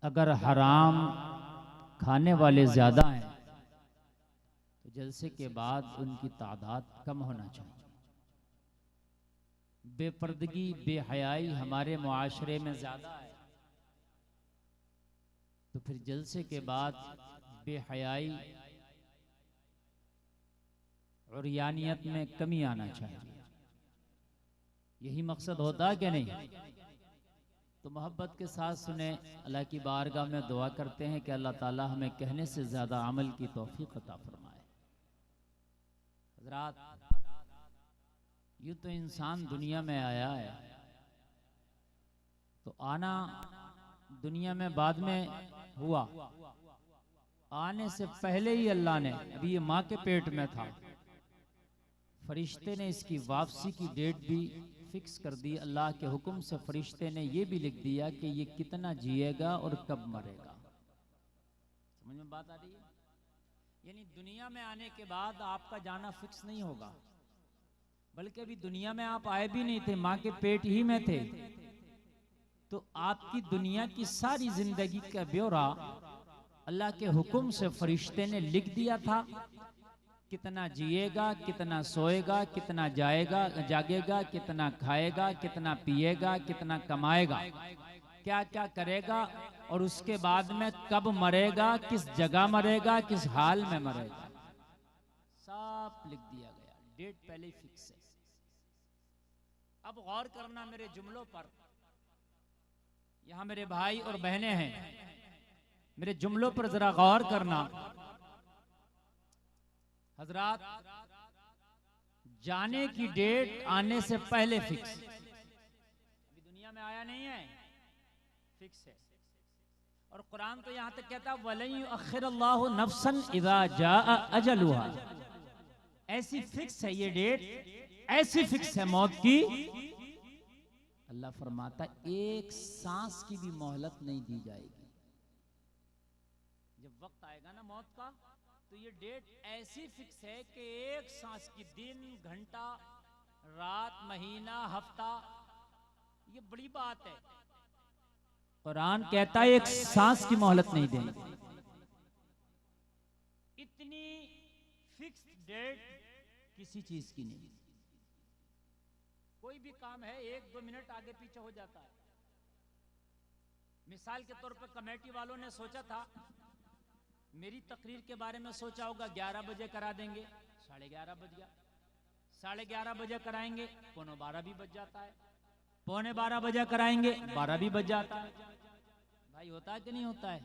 अगर हराम खाने वाले ज़्यादा हैं तो जलसे के बाद उनकी तादाद कम होना चाहिए। बेपर्दगी बेहयाई हमारे मुआशरे में ज़्यादा है तो फिर जलसे के बाद बेहयाई और यानियत में कमी आना चाहिए। यही मकसद होता है कि नहीं? तो मोहब्बत के साथ सुने, अल्लाह की बारगाह में दुआ करते हैं कि अल्लाह ताला हमें कहने से ज़्यादा अमल की तौफीक अता फरमाए। हज़रात, यूँ तो इंसान दुनिया में आया है तो आना दुनिया में बाद में हुआ। आने से पहले ही अल्लाह ने, अभी ये माँ के पेट में था, फरिश्ते ने इसकी वापसी की डेट भी फिक्स कर दी। अल्लाह के हुक्म से फरिश्ते ने ये भी लिख दिया कि ये कितना जिएगा और कब मरेगा। समझ में बात आ रही है? यानी दुनिया में आने के बाद आपका जाना फिक्स नहीं होगा, बल्कि अभी दुनिया में आप आए भी नहीं थे, माँ के पेट ही में थे। तो आपकी दुनिया की सारी जिंदगी का ब्यौरा अल्लाह के हुक्म से फरिश्ते ने लिख दिया था। कितना जिएगा, कितना सोएगा, कितना जागेगा, कितना खाएगा, कितना पिएगा, कितना कमाएगा, क्या क्या करेगा और उसके बाद में कब मरेगा, किस जगह मरेगा, किस हाल में मरेगा, सब लिख दिया गया। डेट पहले ही फिक्स है। अब गौर करना मेरे जुमलों पर। यहां मेरे भाई और बहनें हैं, मेरे जुमलों पर जरा गौर करना। हजरात, जाने की डेट आने से पहले फिक्स। अभी दुनिया में आया नहीं है, फिक्स है। और कुरान तो यहां तक कहता है वलन युअख्खिरुल्लाहु नफ्सन इज़ा जाअ अजलुहा। ऐसी फिक्स है ये डेट, ऐसी फिक्स है मौत की। अल्लाह फरमाता एक सांस की भी मोहलत नहीं दी जाएगी। जब वक्त आएगा ना मौत का, तो ये डेट ऐसी फिक्स है कि एक सांस की, दिन, घंटा, रात, महीना, हफ्ता, ये बड़ी बात है। कुरान कहता है एक सांस की मोहलत नहीं देंगे। इतनी फिक्स डेट किसी चीज की नहीं। कोई भी काम है 1-2 मिनट आगे पीछे हो जाता है। मिसाल के तौर पर कमेटी वालों ने सोचा था, मेरी तकरीर के बारे में सोचा होगा 11 बजे करा देंगे, 11:30 बज गया। 11:30 बजे कराएंगे, 11:45 भी बज जाता है। 11:45 बजे कराएंगे, 12 भी बज जाता है। भाई होता है कि नहीं होता है?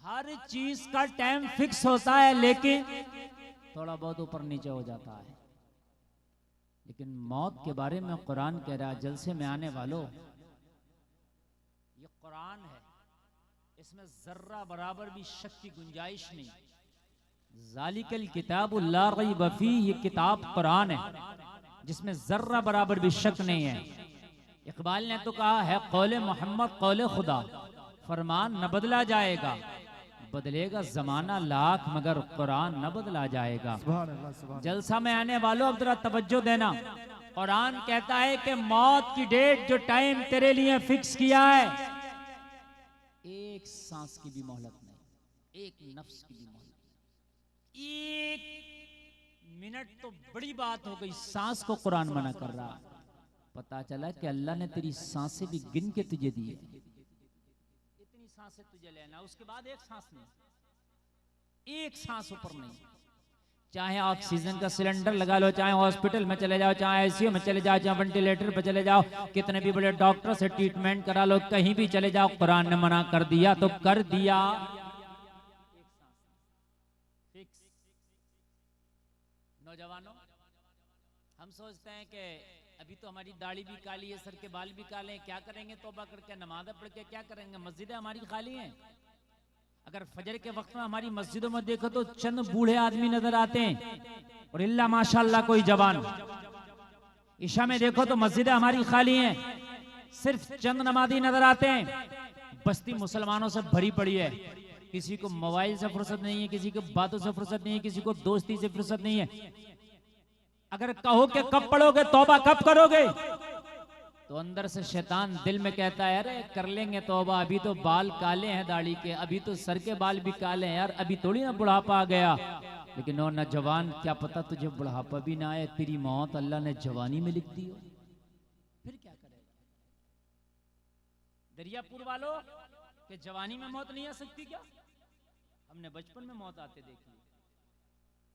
हर चीज का टाइम फिक्स होता है, लेकिन थोड़ा बहुत ऊपर नीचे हो जाता है। लेकिन मौत के बारे में कुरान कह रहा है, जलसे में आने वालों, ये कुरान है, इसमें जर्रा बराबर भी शक की गुंजाइश नहीं। ज़ालिकल किताबु ला रैब फीह, ये किताब कुरान है जिसमें जर्रा बराबर भी शक नहीं है। इकबाल ने तो कहा है कौले मोहम्मद कौले खुदा, फरमान न बदला जाएगा, बदलेगा जमाना लाख मगर कुरान न बदला जाएगा। जलसा में आने वालों अब जरा तवज्जो देना। कुरान कहता है कि मौत की डेट, जो टाइम तेरे लिए फिक्स किया है, एक सांस की भी मोहलत नहीं, एक नफ्स की भी मोहलत नहीं। एक मिनट तो बड़ी बात हो गई, सांस को कुरान मना कर रहा। पता चला कि अल्लाह ने तेरी सांसें भी गिन के तुझे दी है। इतनी सांसें तुझे लेना, उसके बाद एक सांस नहीं, एक सांस ऊपर नहीं। चाहे ऑक्सीजन का सिलेंडर लगा लो, चाहे हॉस्पिटल में चले जाओ, चाहे आईसीयू में चले जाओ, चाहे वेंटिलेटर पर चले जाओ, कितने भी बड़े डॉक्टर से ट्रीटमेंट करा लो, कहीं भी चले जाओ, कुरान ने मना कर दिया तो कर दिया। फिक्स। नौजवानों, हम सोचते हैं कि अभी तो हमारी दाढ़ी भी काली है, सर के बाल भी काले हैं, क्या करेंगे? तौबा करके नमाज़ पढ़ के क्या करेंगे? मस्जिदें हमारी खाली हैं। अगर फजर के वक्त में हमारी मस्जिदों में देखो तो चंद बूढ़े आदमी नजर आते हैं और इल्ला माशाअल्लाह कोई जवान। ईशा में देखो तो मस्जिदें हमारी खाली हैं, सिर्फ चंद नमाजी नजर आते हैं। बस्ती मुसलमानों से भरी पड़ी है। किसी को मोबाइल से फुर्सत नहीं है, किसी को बातों से फुर्सत नहीं है, किसी को दोस्ती से फुर्सत नहीं है। अगर कहो कि कब पढ़ोगे, तौबा कब करोगे? तो अंदर से शैतान दिल में कहता है अरे कर लेंगे तौबा, अभी तो बाल काले हैं दाढ़ी के, अभी तो सर के बाल भी काले हैं यार, अभी थोड़ी ना बुढ़ापा आ गया। लेकिन ओ नौजवान, क्या पता तुझे बुढ़ापा भी ना आए, तेरी मौत अल्लाह ने जवानी में लिख दी हो, फिर क्या करेगा? दरियापुर वालों के जवानी में मौत नहीं आ सकती क्या? हमने बचपन में मौत आते देखी,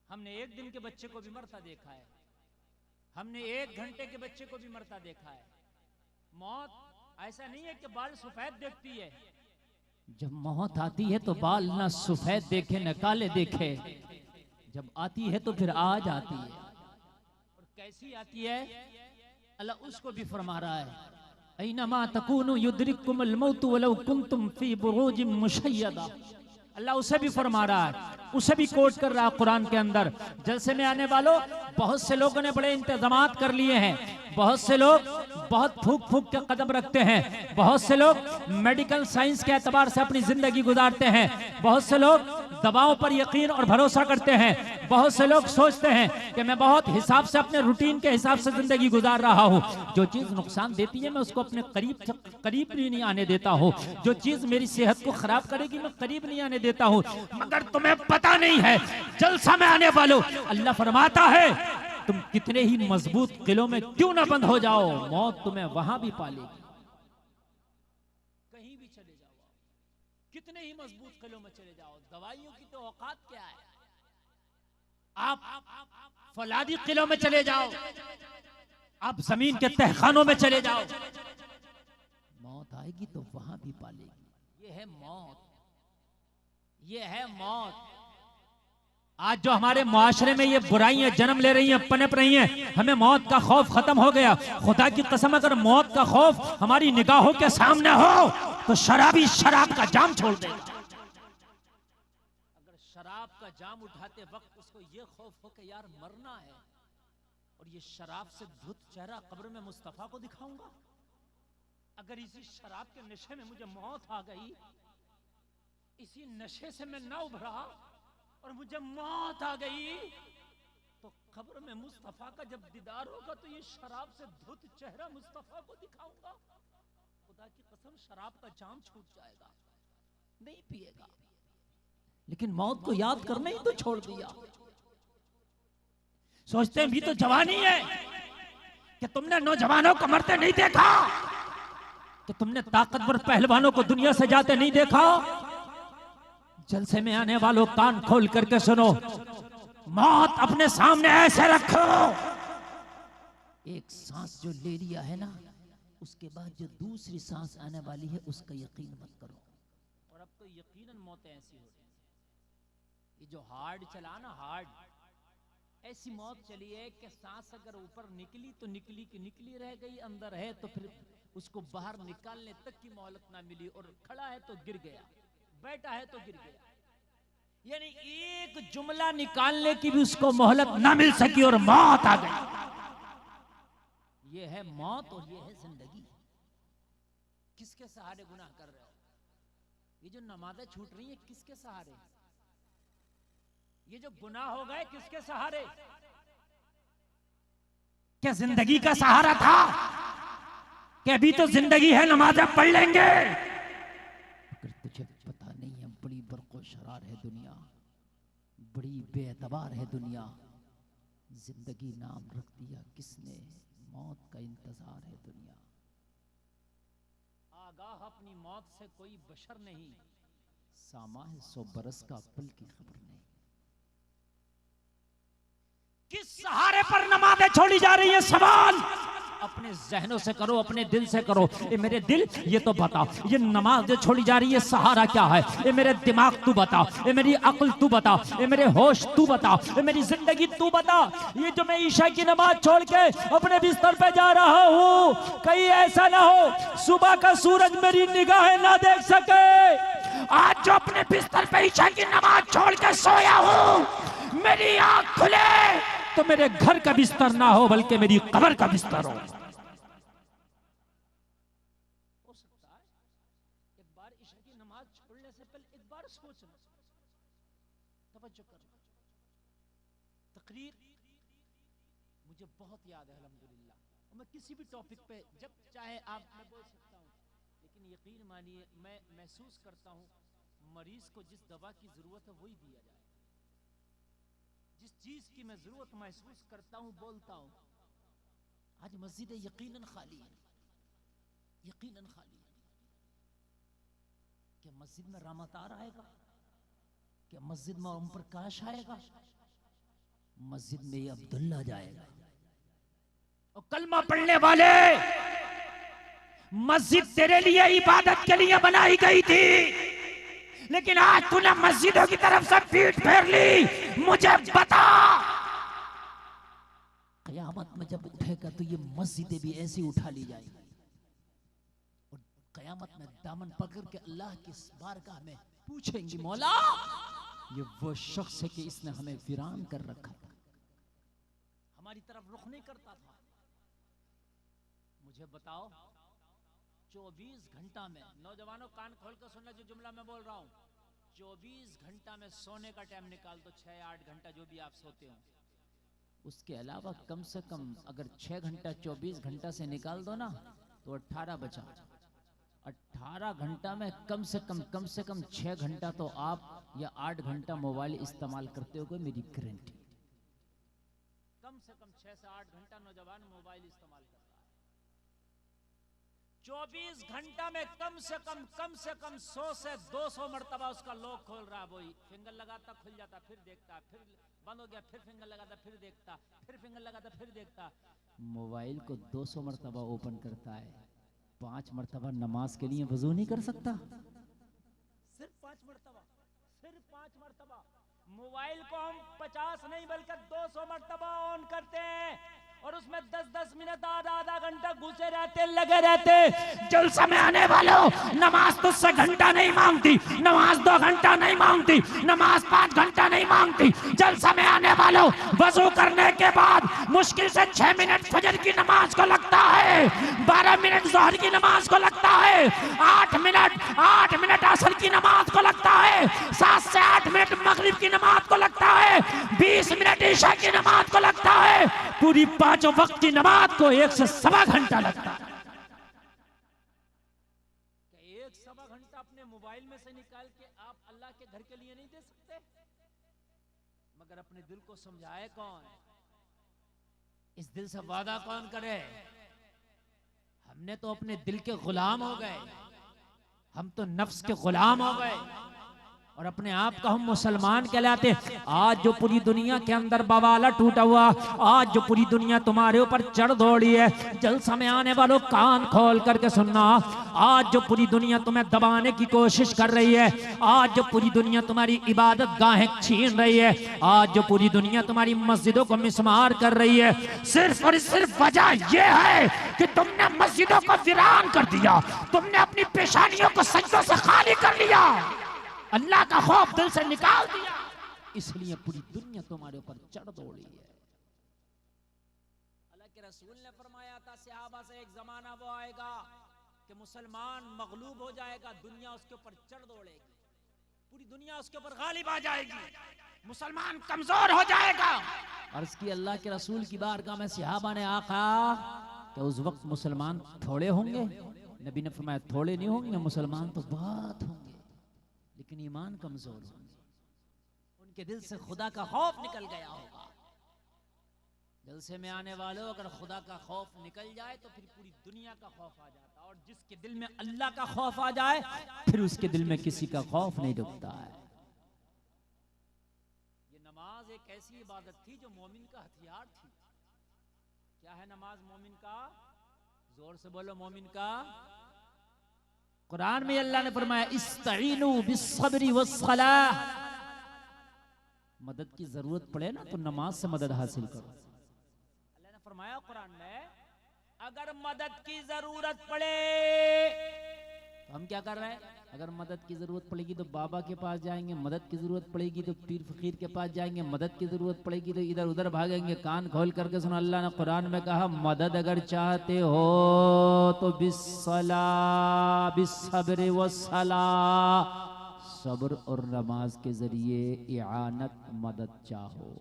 हमने एक दिन के बच्चे को भी मरता देखा है, हमने 1 घंटे के बच्चे को भी मरता देखा है। मौत ऐसा नहीं है कि बाल सफेद देखती है, जब मौत आती है तो बाल ना सफेद देखे न काले देखे, जब आती है तो फिर आज आती है। और कैसी आती है अल्लाह उसको भी फरमा रहा है, ऐनमा तकूनु युद्रिकुमुल मौत वलौ कुंतुम फी बुरूजिम मुशय्यदा। अल्लाह उसे भी फरमा रहा है, उसे भी कोट कर रहा है कुरान के अंदर। जलसे में आने वालों, बहुत से लोगों ने बड़े इंतजामात कर लिए हैं, बहुत से लोग बहुत फूक फूक के कदम रखते हैं, बहुत से लोग मेडिकल साइंस के एतबार से अपनी जिंदगी गुजारते हैं, बहुत से लोग दवाओं पर यकीन और भरोसा करते हैं, बहुत से लोग सोचते हैं कि मैं बहुत हिसाब से अपने रूटीन के हिसाब से जिंदगी गुजार रहा हूँ, जो चीज नुकसान देती है मैं उसको अपने करीब भी नहीं आने देता हूँ, जो चीज मेरी सेहत को खराब करेगी मैं करीब नहीं आने देता हूँ। मगर तुम्हें पता नहीं है जलसा में आने वालों, अल्लाह फरमाता है तुम कितने ही मजबूत किलों में क्यों ना बंद हो जाओ, मौत तुम्हें वहां भी पालेगी, कहीं भी चले जाओ, कितने ही मजबूत किलों में चले जाओ, दवाइयों की तो औकात क्या है। आप फौलादी किलों में चले जाओ, आप जमीन के तहखानों में चले जाओ, मौत आएगी तो वहां भी पालेगी। ये है मौत, ये है मौत। आज जो हमारे मुआशरे में ये बुराइयां जन्म ले रही हैं, पनप रही हैं, हमें मौत का खौफ खत्म हो गया। खुदा की कसम अगर मौत का खौफ हमारी निगाहों के सामने हो तो शराबी शराब का जाम छोड़ देगा। अगर शराब का जाम उठाते वक्त उसको ये खौफ हो कि यार मरना है और ये शराब से धुत चेहरा कब्र में मुस्तफा को दिखाऊंगा, अगर इसी शराब के नशे में मुझे मौत आ गई, इसी नशे से मैं ना उभरा और मुझे मौत आ गई, तो कब्र में मुस्तफा का जब दीदार होगा तो ये शराब से धुत चेहरा मुस्तफा को दिखाऊंगा। खुदा की कसम शराब का जाम छूट जाएगा, नहीं पिएगा। लेकिन मौत को याद करना ही तो छोड़ दिया। सोचते हैं भी तो जवानी है कि तुमने नौजवानों को मरते नहीं देखा, कि तुमने ताकतवर पहलवानों को दुनिया से जाते नहीं देखा। जलसे में आने वालों कान खोल करके सुनो, मौत अपने सामने ऐसे रखो, एक सांस जो ले लिया है ना, उसके बाद जो दूसरी सांस आने वाली है उसका यकीन मत करो। और अब तो यकीनन मौतें ऐसी हो रही हैं, ये जो हार्ड चला ना, हार्ड ऐसी मौत चली है कि सांस अगर ऊपर निकली तो निकली की निकली रह गई, अंदर है तो फिर उसको बाहर निकालने तक की मोहलत ना मिली, और खड़ा है तो गिर गया, बैठा है तो गिर गया, यानी एक जुमला निकालने की भी उसको मोहलत ना मिल सकी और मौत आ गई। ये है मौत और ये है जिंदगी। किसके सहारे गुनाह कर रहे हो? ये जो नमाजें छूट रही हैं किसके सहारे? ये जो गुनाह हो गए किसके सहारे? क्या जिंदगी का सहारा था कि अभी तो जिंदगी है नमाजें पढ़ लेंगे? अगर तुझे पता नहीं है, बड़ी बरकोशरार है दुनिया, बड़ी बेएतबार है दुनिया। जिंदगी नाम रख दिया किसने, मौत का इंतजार है दुनिया। आगाह अपनी मौत से कोई बशर नहीं, सामा है 100 बरस का पल की खबर नहीं। किस सहारे पर नमाजें छोड़ी जा रही है? सवाल अपने जहनों से करो, अपने दिल से करो। ये मेरे दिल ये तो बता, ये नमाज जो छोड़ी जा रही है सहारा क्या है? ये मेरे दिमाग तू बता, ये मेरी अक्ल तू बता, ये मेरे होश तू बता, ये मेरी जिंदगी तू बता। ये जो मैं ईशा की नमाज छोड़ के अपने बिस्तर पे जा रहा हूँ, कहीं ऐसा ना हो सुबह का सूरज मेरी निगाहें ना देख सके। आज जो अपने बिस्तर पे ईशा की नमाज छोड़ के सोया हूँ, मेरी आंख खुले तो मेरे घर का बिस्तर ना हो बल्कि मेरी कब्र का बिस्तर हो। सकता है एक बार ईशा की नमाज छोड़ने से पहले एक बार सोचना, तवज्जो करना। तकरीर मुझे बहुत याद है अल्हम्दुलिल्लाह, मैं किसी भी टॉपिक पे जब चाहे आप मैं बोल सकता हूँ, लेकिन यकीन मानिए मैं महसूस करता हूँ मरीज को जिस दवा की जरूरत है वही दिया जाए। जिस चीज की मैं जरूरत महसूस करता हूँ बोलता हूँ। आज मस्जिद यकीनन खाली है, यकीनन खाली है। क्या मस्जिद में रामतार आएगा? क्या मस्जिद में ओम प्रकाश आएगा? मस्जिद में अब्दुल्ला जाएगा। और कलमा पढ़ने वाले, मस्जिद तेरे लिए इबादत के लिए बनाई गई थी, लेकिन आज तूने मस्जिदों की तरफ से पीठ फेर ली। मुझे बता, कयामत में जब उठेगा तो ये मस्जिदें भी ऐसी उठा ली जाएगी और कयामत में दामन पकड़ के अल्लाह की बारगाह में पूछेंगी, मौला ये वो शख्स है कि इसने हमें वीरान कर रखा था, हमारी तरफ रुख नहीं करता था। मुझे बताओ 24 घंटा में, नौजवानों कान खोल कर सुनना जो जुमला मैं बोल रहा हूं, 24 घंटा में सोने का टाइम निकाल दो, 6-8 घंटा जो भी आप सोते हो, उसके अलावा कम से कम अगर 6 घंटा 24 घंटा से निकाल दो ना तो 18 बचा। 18 घंटा में कम से कम 6 घंटा तो आप या 8 घंटा मोबाइल इस्तेमाल करते हो, मेरी गारंटी। कम से कम 6 से 8 घंटा नौजवान मोबाइल इस्तेमाल करता है। 24 घंटा में कम से कम 100 से 200 मरतबा उसका लॉक खोल रहा है। वही फिंगर लगाता, खुल जाता, फिर देखता, फिर बंद हो गया, फिर फिंगर लगाता, फिर देखता, फिर फिंगर लगाता, फिर देखता। मोबाइल को 200 मरतबा ओपन करता है, 5 मरतबा नमाज के लिए वजू नहीं कर सकता। सिर्फ 5 मरतबा, सिर्फ 5 मरतबा। मोबाइल को हम 50 नहीं बल्कि 200 मरतबा ऑन करते हैं और उसमें 10-10 मिनट आधा घंटा घुसे रहते, लगे रहते। जलसा में आने वालों, नमाज तुझसे घंटा नहीं मांगती, नमाज 2 घंटा नहीं मांगती, नमाज 5 घंटा नहीं मांगती। जलसा में आने वालों, वजू करने के बाद मुश्किल से 6 मिनट फजर की नमाज को लगता है, 12 मिनट जोहर की नमाज को लगता है, 8 मिनट असर की नमाज को लगता है, 7 से 8 मिनट मगरिब की नमाज को लगता है, 20 मिनट ईशा की नमाज को लगता है। पूरी 5 वक्त की नमाज को 1 से सवा घंटा लगता है। 1 सवा घंटा अपने मोबाइल में से निकाल के आप अल्लाह के घर के लिए नहीं दे सकते? मगर अपने दिल को समझाए कौन? इस दिल से वादा कौन करे? हमने तो अपने दिल के गुलाम हो गए, हम तो नफ्स के गुलाम हो गए और अपने आप को हम मुसलमान कहलाते। आज जो पूरी दुनिया के अंदर बवाला टूटा हुआ, आज जो पूरी दुनिया तुम्हारे ऊपर चढ़ दौड़ी है, जलसा में आने वालों कान खोल करके सुनना। आज जो पूरी दुनिया तुम्हें दबाने की कोशिश कर रही है, आज जो पूरी दुनिया तुम्हारी इबादत गाहें छीन रही है, आज जो पूरी दुनिया तुम्हारी मस्जिदों को मिसमार कर रही है, सिर्फ और सिर्फ वजह यह है कि तुमने मस्जिदों को वीरान कर दिया, तुमने अपनी पेशानियों को सजदों से खाली कर लिया, अल्लाह का खौफ दिल से निकाल दिया, इसलिए पूरी दुनिया तुम्हारे ऊपर चढ़ दौड़ी है। अल्लाह के रसूल ने फरमाया था सहाबा से, एक जमाना वो आएगा कि मुसलमान मगलूब हो जाएगा, दुनिया उसके ऊपर चढ़ दौड़ेगी, पूरी दुनिया उसके ऊपर गालिब आ जाएगी, मुसलमान कमजोर हो जाएगा। अर्ज की अल्लाह के रसूल की बारगाह में सहाबा ने आका कि उस वक्त मुसलमान थोड़े होंगे? नबी ने फरमाया थोड़े नहीं होंगे, मुसलमान तो बहुत होंगे, लेकिन ईमान कमजोर होंगे, उनके दिल से खुदा का खौफ निकल गया होगा। जलसे में आने वालों, अगर खुदा का खौफ निकल जाए तो फिर पूरी दुनिया का खौफ आ जाता, और जिसके दिल में अल्लाह का खौफ आ जाए फिर उसके दिल में किसी का खौफ नहीं रुकता है। ये नमाज एक ऐसी इबादत थी जो मोमिन का हथियार थी। क्या है नमाज मोमिन का? जोर से बोलो, मोमिन का। कुरान में अल्लाह ने फरमाया इस्तईनु बिस्सब्रि वस्सलाह, मदद की जरूरत पड़े ना तो नमाज से मदद हासिल करो। अल्लाह ने फरमाया कुरान में अगर मदद की जरूरत पड़े तो हम क्या कर रहे हैं? अगर मदद की जरूरत पड़ेगी तो बाबा के पास जाएंगे, मदद की जरूरत पड़ेगी तो पीर फकीर के पास जाएंगे, मदद की जरूरत पड़ेगी तो इधर उधर भागेंगे। कान खोल करके सुनो, अल्लाह ने कुरान में कहा मदद अगर चाहते हो तो बिस्सला बिस्सब्रि वस्सला, सब्र और नमाज के जरिए इआनत मदद चाहो।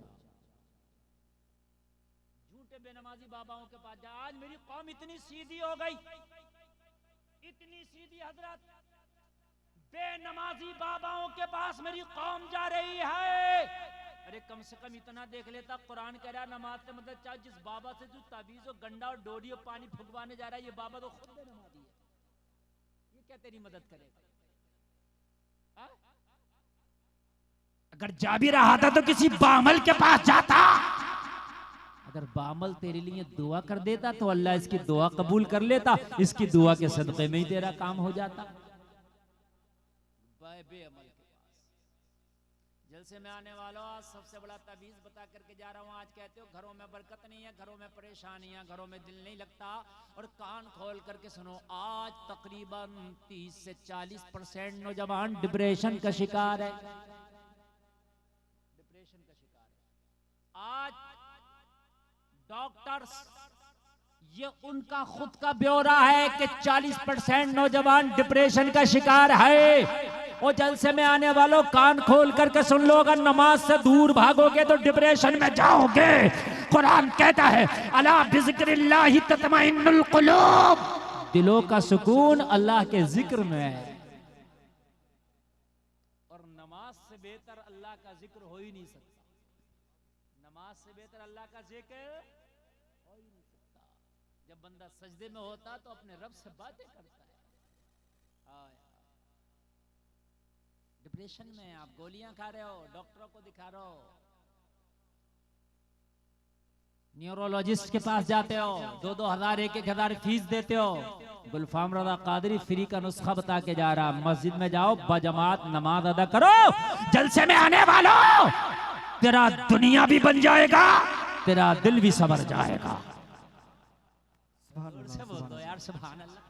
झूठे बेनमाजी बाबाओं के पास जा। आज मेरी कौम इतनी सीधी हो गई, इतनी सीधी हजरत, बेनमाजी बाबाओं के पास मेरी कौम जा रही है। अरे कम से कम इतना देख लेता, कुरान कह रहा नमाज से मदद चाहे। जिस बाबा से जो ताबीज और गंडा और डोरी और पानी फुकवाने जा रहा है, ये बाबा तो खुद बेनमाजी है, ये क्या तेरी मदद करेगा? अगर जा भी रहा था तो किसी बामल के पास जाता। अगर बामल तेरे लिए दुआ कर देता तो अल्लाह इसकी दुआ कबूल कर लेता, इसकी दुआ के सदक़े में ही तेरा काम हो जाता। बेअमल के पास जलसे में आने वालों, आज सबसे बड़ा ताबीज बता करके जा रहा हूँ। आज कहते हो घरों में बरकत नहीं है, घरों में परेशानियां, घरों में दिल नहीं लगता, और कान खोल करके सुनो, आज तकरीबन 30 से 40% नौजवान डिप्रेशन का शिकार है। डिप्रेशन का शिकार है। आज डॉक्टर्स, ये उनका खुद का ब्यौरा है कि 40% नौजवान डिप्रेशन का शिकार है। और जलसे में आने वालों, कान खोल करके सुन लो, अगर नमाज से दूर भागोगे तो डिप्रेशन में जाओगे। कुरान कहता है अला बिज़िक्रिल्लाहि तत्मइन्नुल कुलूब, दिलों का सुकून अल्लाह के जिक्र में है। और नमाज से बेहतर अल्लाह का जिक्र हो ही नहीं सकता। नमाज से बेहतर अल्लाह का जिक्र हो ही नहीं सकता। जब बंदा सजदे में होता तो अपने रब से बातें करता है। डिप्रेशन में आप गोलियां खा रहे हो, डॉक्टरों को दिखा रहे हो, न्यूरोलॉजिस्ट के पास जाते हो, 2-2 हजार 1-1 हजार फीस देते हो। गुलफाम रज़ा कादरी फ्री का नुस्खा बता के जा रहा, मस्जिद में जाओ, बजमात नमाज अदा करो। जलसे में आने वालों, तेरा दुनिया भी बन जाएगा, तेरा दिल भी संवर जाएगा। बोल दो यार सुभान अल्लाह।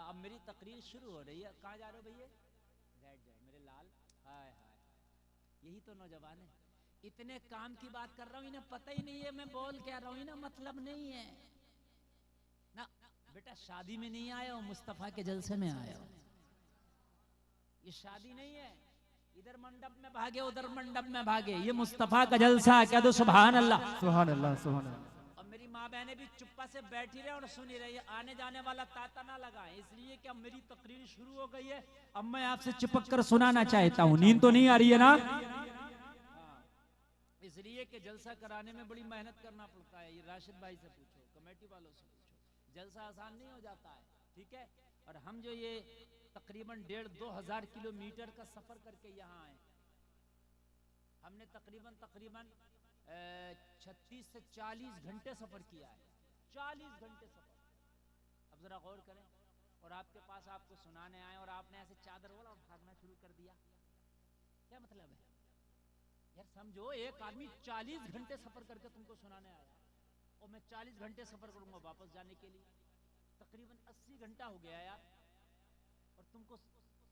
अब मेरी तकरीर शुरू हो रही है। कहाँ जा रहे हो भैया? बैठ जाओ मेरे लाल। हाय हाय, यही तो नौजवान है। इतने काम की बात कर रहा हूँ, इन्हें पता ही नहीं है मैं बोल क्या रहा हूँ, इन्हें मतलब नहीं है ना। बेटा शादी में नहीं आए हो, मुस्तफा के जलसे में आए हो। ये शादी नहीं है, इधर मंडप में भागे उधर मंडप में भागे, ये मुस्तफा का जलसा है। कह दो सुभान अल्लाह, सुभान अल्लाह, सुभान अल्लाह। मेरी माँ बहनें भी चुप्पा से बैठी रहे और सुनी रही है, आने जाने वाला ताता ना लगाए, इसलिए कि अब मेरी तकरीर शुरू हो गई है। अब मैं आपसे चिपक कर सुनाना चाहता हूँ। नींद तो नहीं आ रही है ना? इसलिए कि जलसा कराने में बड़ी मेहनत करना पड़ता है। ये राशिद भाई से पूछो, कमेटी वालों से पूछो, जलसा आसान नहीं हो जाता है, ठीक है। और हम जो ये तकरीबन 1.5-2 हजार किलोमीटर का सफर करके यहाँ आए, हमने तकरीबन 36 से 40 घंटे सफर किया है। 40 घंटे सफर। अब जरा गौर करें, और आपके पास आपको सुनाने आए और आपने ऐसे चादर वाला भागना शुरू कर दिया, क्या मतलब है यार? समझो, एक आदमी 40 घंटे सफर करके तुमको सुनाने आया, और मैं 40 घंटे सफर करूंगा वापस जाने के लिए, तकरीबन 80 घंटा हो गया यार। और तुमको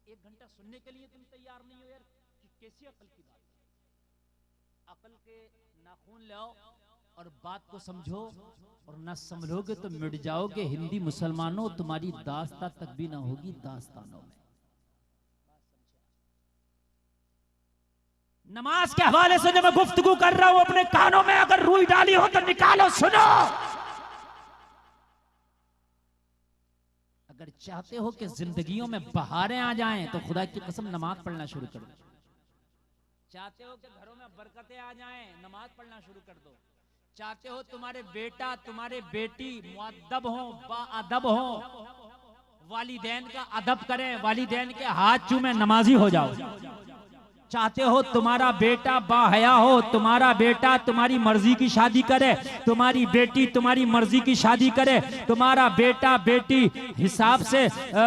1 घंटा सुनने के लिए तुम तैयार नहीं हो यार, कि कैसी अकल की बात है? अकल के नाखून लाओ और बात को समझो, और न समझोगे तो मिट जाओगे। हिंदी मुसलमानों, तुम्हारी दास्तां तक भी ना होगी दास्तानों में। नमाज के हवाले से जब मैं गुफ्तगू कर रहा हूं, अपने कानों में अगर रुई डाली हो तो निकालो, सुनो। अगर चाहते हो कि जिंदगियों में बहारें आ जाएं तो खुदा की कसम नमाज पढ़ना शुरू कर दो। चाहते हो कि घरों में बरकतें आ जाएं, नमाज पढ़ना शुरू कर दो। चाहते हो तुम्हारे बेटा तुम्हारे बेटी मुअद्दब हो, बाअदब हो, वालिदैन का अदब करें, वालिदैन के हाथ चूमे, नमाजी हो जाओ। चाहते हो तुम्हारा बेटा बाहया हो, तुम्हारा बेटा तुम्हारी मर्जी की शादी करे, तुम्हारी बेटी तुम्हारी मर्जी की शादी करे, तुम्हारा बेटा बेटी हिसाब से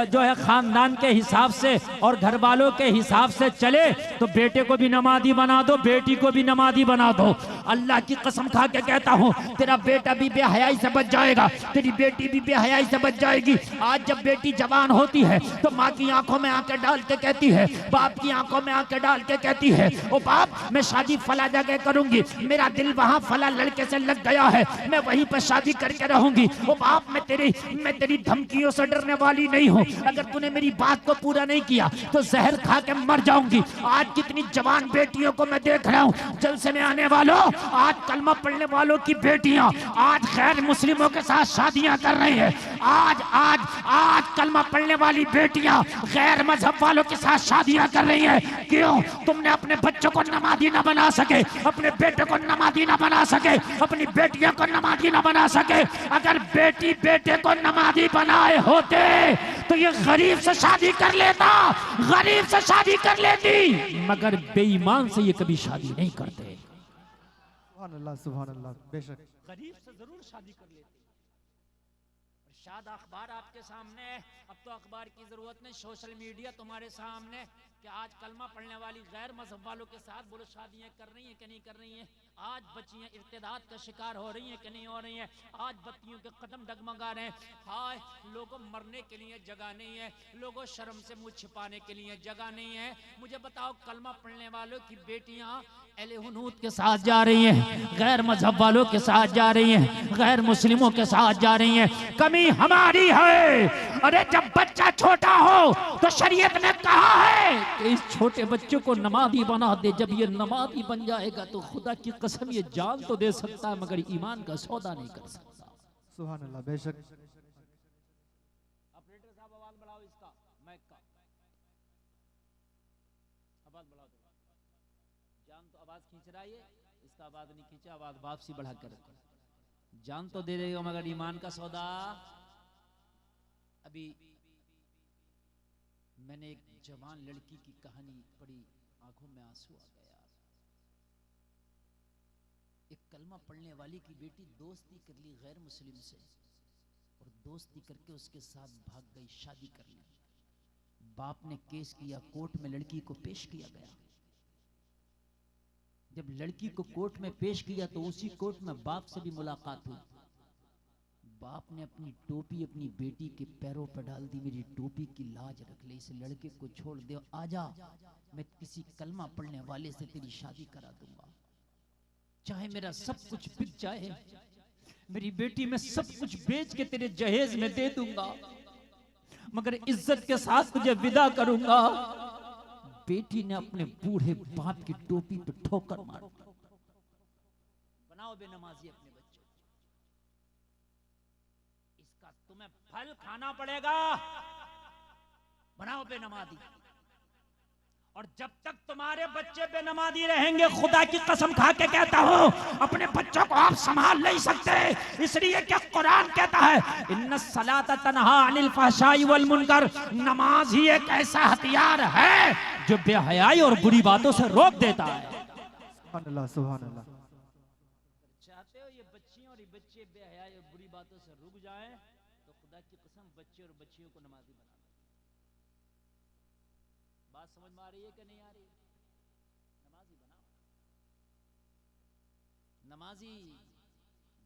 जो है खानदान के हिसाब से और घर वालों के हिसाब से चले, तो बेटे को भी नमाजी बना दो, बेटी को भी नमाजी बना दो। अल्लाह की कसम खा के कहता हूँ, तेरा बेटा भी बेहयाई से बच जाएगा, तेरी बेटी भी बेहयाई से बच जाएगी। आज जब बेटी जवान होती है तो माँ की आंखों में आंखें डाल के कहती है, बाप की आंखों में आंखें डाल के के कहती है ओ बाप मैं शादी फला जगह करूंगी, मेरा दिल वहां फला लड़के से लग गया है, मैं वहीं पर शादी करके रहूंगी। ओ बाप मैं तेरी धमकियों से डरने वाली नहीं हूँ, अगर तूने मेरी बात को पूरा नहीं किया तो जहर खा के मर जाऊंगी। आज कितनी जवान बेटियों को मैं देख रहा हूँ जलसे में आने वालों, आज कलमा पढ़ने वालों की बेटियां आज गैर मुस्लिमों के साथ शादियां कर रही है। आज आज आज कलमा पढ़ने वाली बेटियां गैर मजहब वालों के साथ शादियां कर रही है। क्यों? तुमने अपने बच्चों को नमाजी ना बना सके, अपने बेटे को नमाजी ना बना सके, अपनी बेटियों को नमाजी ना बना सके। अगर बेटी बेटे को नमाजी बनाए होते तो ये गरीब से शादी कर लेता, गरीब से शादी कर लेती, मगर बेईमान से ये कभी शादी नहीं करते। सुभान अल्लाह, सुभान अल्लाह। बेशक गरीब से जरूर शादी कर लेते। शायद अखबार आपके सामने है, अब तो अखबार की जरूरत नहीं, सोशल मीडिया तुम्हारे सामने कि आज कलमा पढ़ने वाली गैर मजहब वालों के साथ बोलो शादियां कर रही हैं कि नहीं कर रही हैं। आज बच्चियां इर्तिदाद का शिकार हो रही हैं कि नहीं हो रही हैं। आज बत्तियों के कदम डगमगा रहे हैं। हाय लोगों मरने के लिए जगह नहीं है, लोगों शर्म से मुंह छिपाने के लिए जगह नहीं है। मुझे बताओ कलमा पढ़ने वालों की बेटियां अहले हुनूद के साथ जा रही हैं, गैर मजहब वालों के साथ जा रही हैं, गैर मुस्लिमों के साथ जा रही हैं। कमी हमारी है। अरे जब बच्चा छोटा हो तो शरीयत ने कहा है कि इस छोटे बच्चे को नमाजी बना दे। जब ये नमाजी बन जाएगा तो खुदा की कसम ये जान तो दे सकता है मगर ईमान का सौदा नहीं कर सकता। सुभान अल्लाह। बेशक ऑपरेटर साहब आवाज बढ़ाओ, इसका माइक का आवाज बढ़ाओ। जान तो आवाज खींच रहा है, इसका आवाज नहीं खींचा, आवाज वापसी बढ़ा कर रखो। जान तो दे देगा मगर ईमान का सौदा। अभी मैंने एक जवान लड़की की कहानी पढ़ी, आंखों में आंसू आ गया। एक कलमा पढ़ने वाली की बेटी दोस्ती कर ली गैर मुस्लिम से और दोस्ती करके उसके साथ भाग गई शादी करने। बाप ने केस किया, कोर्ट में लड़की को पेश किया गया। जब लड़की को कोर्ट में पेश किया तो उसी कोर्ट में बाप से भी मुलाकात हुई। बाप ने अपनी टोपी अपनी बेटी के पैरों पर डाल दी, मेरी टोपी की लाज रख ले, इस लड़के को छोड़ दे, आजा मैं किसी कलमा पढ़ने वाले से तेरी शादी करा दूंगा, चाहे मेरा सब कुछ बिक जाए, मेरी बेटी में सब कुछ बेच के तेरे जहेज में दे दूंगा, मगर इज्जत के साथ तुझे विदा करूंगा। बेटी ने अपने बूढ़े बाप की टोपी पे ठोकर मार दी। बनाओ बेनमाजी अपने बच्चों, इसका तुम्हें फल खाना पड़ेगा। बनाओ बेनमाजी, और जब तक तुम्हारे बच्चे बेनमाजी रहेंगे, खुदा की कसम खा के कहता हूं, अपने बच्चों को आप संभाल नहीं सकते। इसलिए क्या कुरान कहता है, इन्ना सलाता तन्हा अनिल फहशाई वल मुनकर, नमाज ही एक ऐसा हथियार है जो बेहयाई और बुरी बातों से रोक देता है। सुभान अल्लाह, सुभान अल्लाह। चाहते हो ये बच्चियां और ये बच्चे बेहयाई और बुरी बातों से रुक जाएं, तो खुदा की कसम बच्चे और बच्चियों को नमाजी बना। बात समझ में आ रही है कि नहीं आ रही? नमाजी बनाओ, नमाजी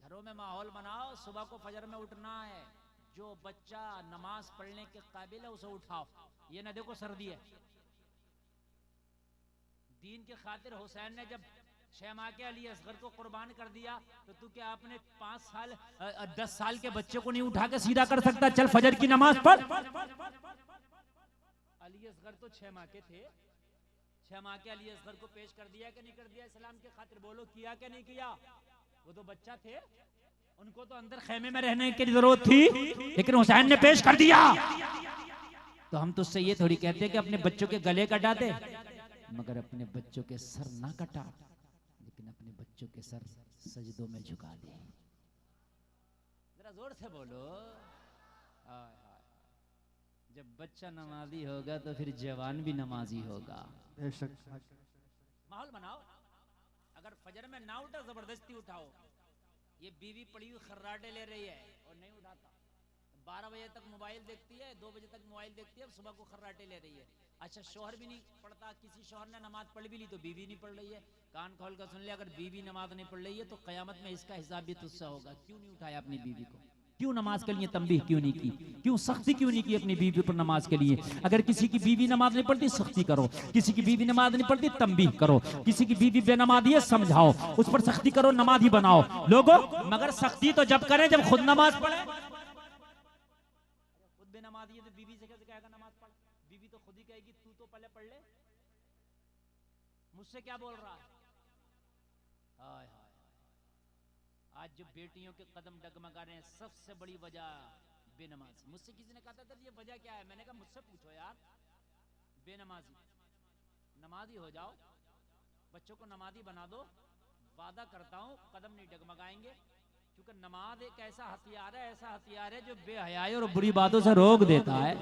घरों में माहौल बनाओ। सुबह को फजर में उठना है, जो बच्चा नमाज पढ़ने के काबिल है उसे उठाओ। ये ना देखो सर्दी है। दीन के खातिर हुसैन ने जब 6 माह के अली असगर को कुर्बान कर दिया, तो तू क्या अपने 5 साल 10 साल के बच्चे को नहीं उठा के सीधा कर सकता? चल फजर की नमाज पढ़। अली असगर तो 6 माह के थे, 6 माह के अली असगर को पेश कर दिया कि नहीं कर दिया इस्लाम के खातिर? बोलो किया कि नहीं किया? वो तो बच्चा थे, उनको तो अंदर खेमे में रहने की जरूरत थी, लेकिन हुसैन ने पेश कर दिया। तो हम तुझसे ये थोड़ी कहते कि अपने बच्चों के गले कटा दे, मगर अपने बच्चों के सर ना कटा, लेकिन अपने बच्चों के सर सजदों में झुका दे। जरा जोर से बोलो। जब बच्चा नमाजी होगा तो फिर जवान भी नमाजी होगा। माहौल बनाओ। अगर फजर में ना उठा, जबरदस्ती उठाओ। ये बीवी पड़ी हुई खर्राटे ले रही है और नहीं उठाता, 12 बजे तक मोबाइल देखती है, 2 बजे तक मोबाइल देखती है, सुबह को खर्राटे ले रही है। अच्छा शौहर भी नहीं पढ़ता, किसी शौहर ने नमाज पढ़ भी ली तो बीवी नहीं पढ़ रही है। कान खोल कर सुन ले, अगर बीवी नमाज नहीं पढ़ रही है तो कयामत में इसका हिसाब भी तुझसे होगा। क्यों नहीं उठाया अपनी बीवी को? क्यों नमाज के लिए तंबीह क्यों नहीं की, क्यों सख्ती क्यों नहीं की अपनी बीवी पर नमाज के लिए। अगर किसी की बीवी नमाज नहीं पढ़ती सख्ती करो, किसी की बीवी नमाज नहीं पढ़ती तंबीह करो, किसी की बीवी बेनमाजी है समझाओ, उस पर सख्ती करो, नमाजी बनाओ लोगों। मगर सख्ती तो जब करें जब खुद नमाज पढ़े। खुद बेनमाजी है तो बीवी से कैसे कहेगा नमाज पढ़, बीवी तो खुद ही कहेगी तू तो पहले पढ़ ले, मुझसे क्या बोल रहा है। हाय हाय, आज जो बेटियों के कदम डगमगा रहे हैं सबसे बड़ी वजह बेनमाजी। मुझसे किसी ने कहा था ये वजह क्या है, मैंने कहा मुझसे पूछो यार, बेनमाजी। नमाजी हो जाओ, बच्चों को नमाजी बना दो, वादा करता हूं कदम नहीं डगमगाएंगे। क्योंकि नमाज एक ऐसा हथियार है, ऐसा हथियार है जो बेहयाई और बुरी बातों से रोक देता है। एक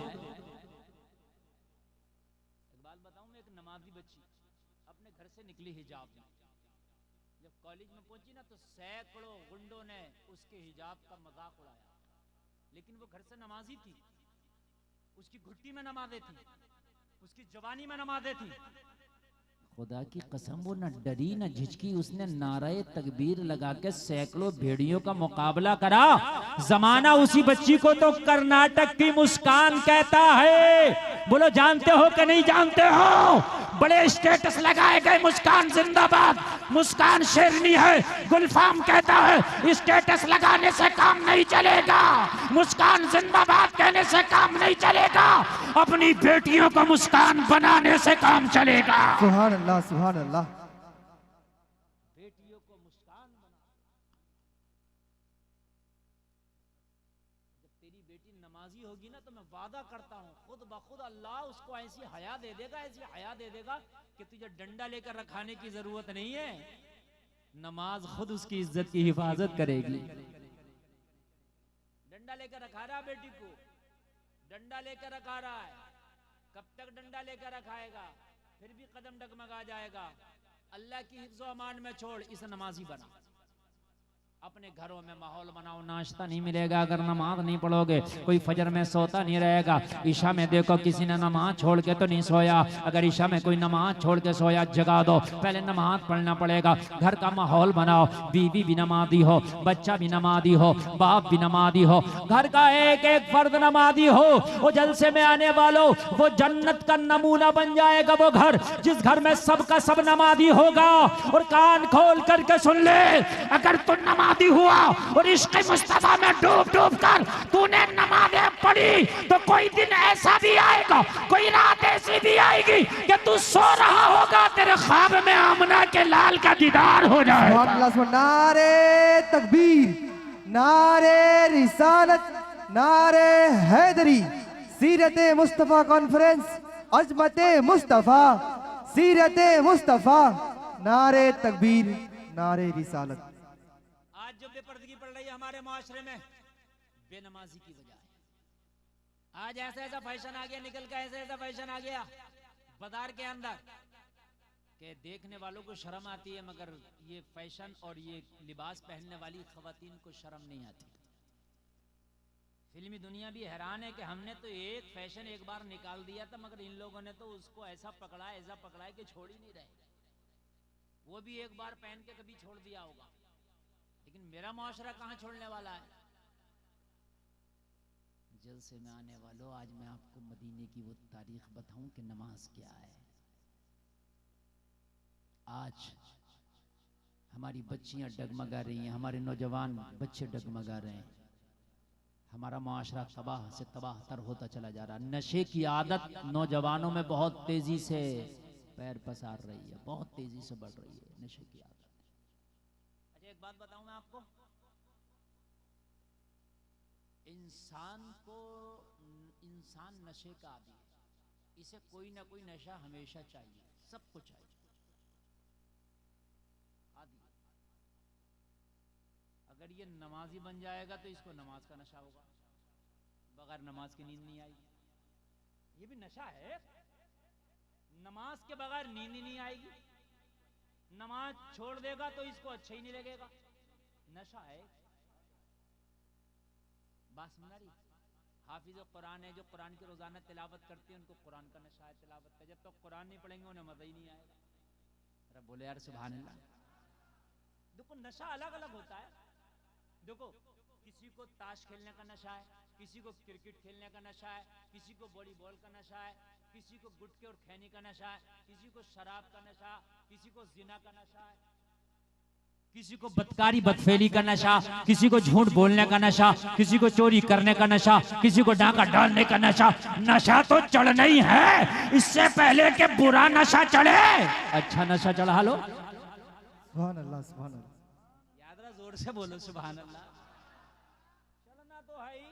बात बताऊं, मैं एक नमाजी बच्ची अपने घर से निकली हिजाब में, जब कॉलेज में पहुंची ना तो सैकड़ों गुंडों ने उसके हिजाब का मजाक उड़ाया, लेकिन वो घर से नमाजी थी, उसकी घुट्टी में नमाज़ें थी, उसकी जवानी में नमाज़ें थी। खुदा की कसम वो न डरी न झिझकी, उसने नारे तकबीर लगा के सैकड़ों भेड़ियों का मुकाबला करा। जमाना उसी बच्ची को तो कर्नाटक की मुस्कान कहता है। बोलो जानते हो कि नहीं जानते हो? बड़े स्टेटस लगाए गए, मुस्कान जिंदाबाद, मुस्कान शेरनी है। गुलफाम कहता है स्टेटस लगाने से काम नहीं चलेगा, मुस्कान जिंदाबाद कहने से काम नहीं चलेगा, अपनी बेटियों को मुस्कान बनाने से काम चलेगा। सुभान अल्लाह, सुभान अल्लाह। बेटियों को मुस्कान बना। जब तेरी बेटी नमाजी होगी ना तो मैं वादा करता हूँ खुद ब खुद अल्लाह उसको ऐसी हया दे देगा, ऐसी हया दे देगा कि तुझे डंडा लेकर रखाने की जरूरत नहीं है। नमाज खुद उसकी इज्जत की हिफाजत करेगी। डंडा लेकर रखा रहा बेटी को, डंडा लेकर रखा रहा है, कब तक डंडा लेकर रखाएगा, फिर भी कदम डगमगा जाएगा। अल्लाह की हिफ्ज़ो अमान में छोड़, इसे नमाजी बना। अपने घरों में माहौल बनाओ, नाश्ता नहीं मिलेगा अगर नमाज नहीं पढ़ोगे, कोई फजर में सोता नहीं रहेगा। ईशा में देखो किसी ने नमाज छोड़ के तो नहीं सोया, अगर ईशा में कोई नमाज छोड़ के सोया जगा दो, पहले नमाज पढ़ना पड़ेगा। घर का माहौल बनाओ, बीवी भी नमाजी हो, बच्चा भी नमाजी हो, बाप भी नमाजी हो, घर का एक एक फर्द नमाजी हो। वो जलसे में आने वालों, वो जन्नत का नमूना बन जाएगा वो घर जिस घर में सबका सब नमाजी होगा। और कान खोल करके सुन ले, अगर तू नमाज हुआ और इश्क़ मुस्तफा में डूब डूब कर तूने नमाज़ें पढ़ी तो कोई दिन ऐसा भी आएगा, कोई रात ऐसी भी आएगी कि तू सो रहा होगा, तेरे ख्वाब में आमना के लाल का दीदार हो जाएगा। नारे तकबीर, नारे रिसालत, नारे हैदरी, सीरत मुस्तफा कॉन्फ्रेंस, अजमत मुस्तफा, सीरत मुस्तफा, नारे तकबीर, नारे रिसालत। आज जो बेपर्दगी पड़ रही है हमारे माशरे में बेनमाजी की वजह है। आज ऐसा ऐसा फैशन आ गया, निकल का ऐसा ऐसा फैशन आ गया बाजार के अंदर कि देखने वालों को शर्म आती है, मगर ये फैशन और ये लिबास पहनने वाली खवातीन को शर्म नहीं आती। फिल्मी दुनिया भी हैरान है कि हमने तो एक फैशन एक बार निकाल दिया था, मगर इन लोगों ने तो उसको ऐसा पकड़ा है कि छोड़ ही नहीं रहे। वो भी एक बार पहन के कभी छोड़ दिया होगा, लेकिन मेरा मुआशरा कहां छोड़ने वाला है। जलसे में आने वालों, आज मैं आपको मदीने की वो तारीख बताऊं कि नमाज क्या है। आज हमारी बच्चियां डगमगा रही हैं, हमारे नौजवान बच्चे डगमगा रहे हैं, हमारा मुआशरा तबाह से तबाह तर होता चला जा रहा है। नशे की आदत नौजवानों में बहुत तेजी से पैर पसार रही है, बहुत तेजी से बढ़ रही है नशे की आदत। अच्छा एक बात बताऊं मैं आपको, इंसान नशे का आदी है, इसे कोई ना कोई नशा हमेशा चाहिए, सबको चाहिए, आदी। अगर ये नमाजी बन जाएगा तो इसको नमाज का नशा होगा, बगैर नमाज की नींद नहीं आएगी। ये भी नशा है, नमाज के बगैर नींद ही नहीं आएगी। नमाज छोड़ देगा तो इसको अच्छा ही नहीं लगेगा, नशा है। बात समझ रही? हाफिज कुरान है, जो कुरान की रोजाना तिलावत करते हैं उनको कुरान का नशा है तिलावत का। जब तक कुरान नहीं पढ़ेंगे उन्हें मजा ही नहीं आएगा। अरे बोले यार सुभान अल्लाह। देखो नशा अलग अलग होता है। देखो किसी को ताश खेलने का नशा है, किसी को क्रिकेट खेलने का नशा है, किसी को वॉलीबॉल का नशा है, किसी को गुटखे और खैनी का नशा है, किसी को शराब का नशा, किसी को जिना का नशा है, किसी को बदकारी बदफेली का नशा, किसी को झूठ बोलने का नशा, किसी को चोरी करने का नशा, किसी को डाका डालने का नशा। नशा तो चढ़ना ही है, इससे पहले कि बुरा नशा चढ़े अच्छा नशा चढ़ा लो। सुभान अल्लाह, सुभान अल्लाह। याद रहा, जोर से बोलो सुभान अल्लाह। चलना तो है ही,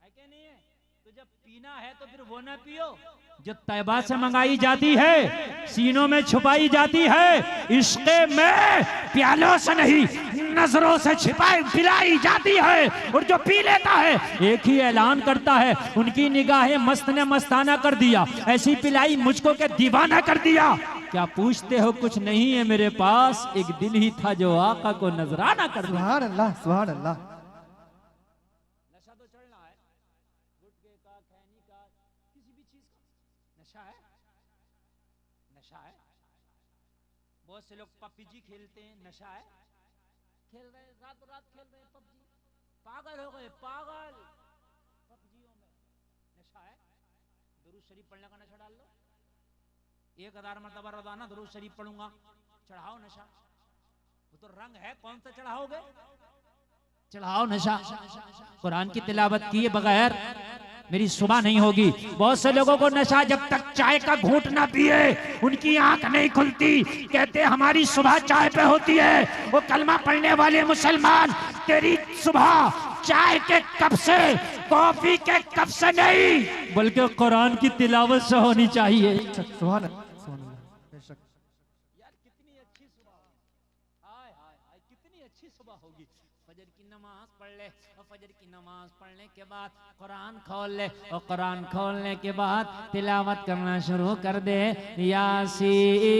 है कि नहीं है? तो जब पीना है तो फिर वो ना पियो जो तैबा से मंगाई जाती है, सीनों में छुपाई जाती है, इश्क़ में प्यालों से नहीं नजरों से छिपाई पिलाई जाती है। और जो पी लेता है एक ही ऐलान करता है, उनकी निगाहें मस्त ने मस्ताना कर दिया, ऐसी पिलाई मुझको के दीवाना कर दिया। क्या पूछते हो? कुछ नहीं है मेरे पास, एक दिल ही था जो आका को नजराना कर दिया। सुभान अल्लाह, सुभान अल्लाह। नशा तो चढ़ना है, गुटखे का, खैनी का, किसी भी चीज का नशा है, नशा है। बहुत से लोग पबजी खेलते हैं, नशा है, खेल रहे हैं, रात रात खेल रहे हैं पबजी, पागल हो गए, पागल पबजियों में। नशा है। दुरूद शरीफ पढ़ने का नशा डाल लो, 1000 मरतबा रोजाना दुरूद शरीफ पढ़ूंगा, चढ़ाओ नशा। वो तो रंग है, कौन सा चढ़ाओगे? चढ़ाओ नशा। कुरान की तिलावत किए बगैर मेरी सुबह नहीं होगी। बहुत से लोगों को नशा, जब तक चाय का घूंट ना पिए उनकी आंख नहीं खुलती। कहते हमारी सुबह चाय पे होती है। वो कलमा पढ़ने वाले मुसलमान, तेरी सुबह चाय के कप से, कॉफी के कप से नहीं, बल्कि कुरान की तिलावत से होनी चाहिए। सुभान अल्लाह, सुभान अल्लाह, बेशक। यार कितनी अच्छी सुबह, हाय हाय हाय, कितनी अच्छी सुबह होगी। फजर की नमाज पढ़ ले, और फजर की नमाज पढ़ने के बाद कुरान खोल ले, और कुरान खोलने के बाद तिलावत करना शुरू कर दे। यासीन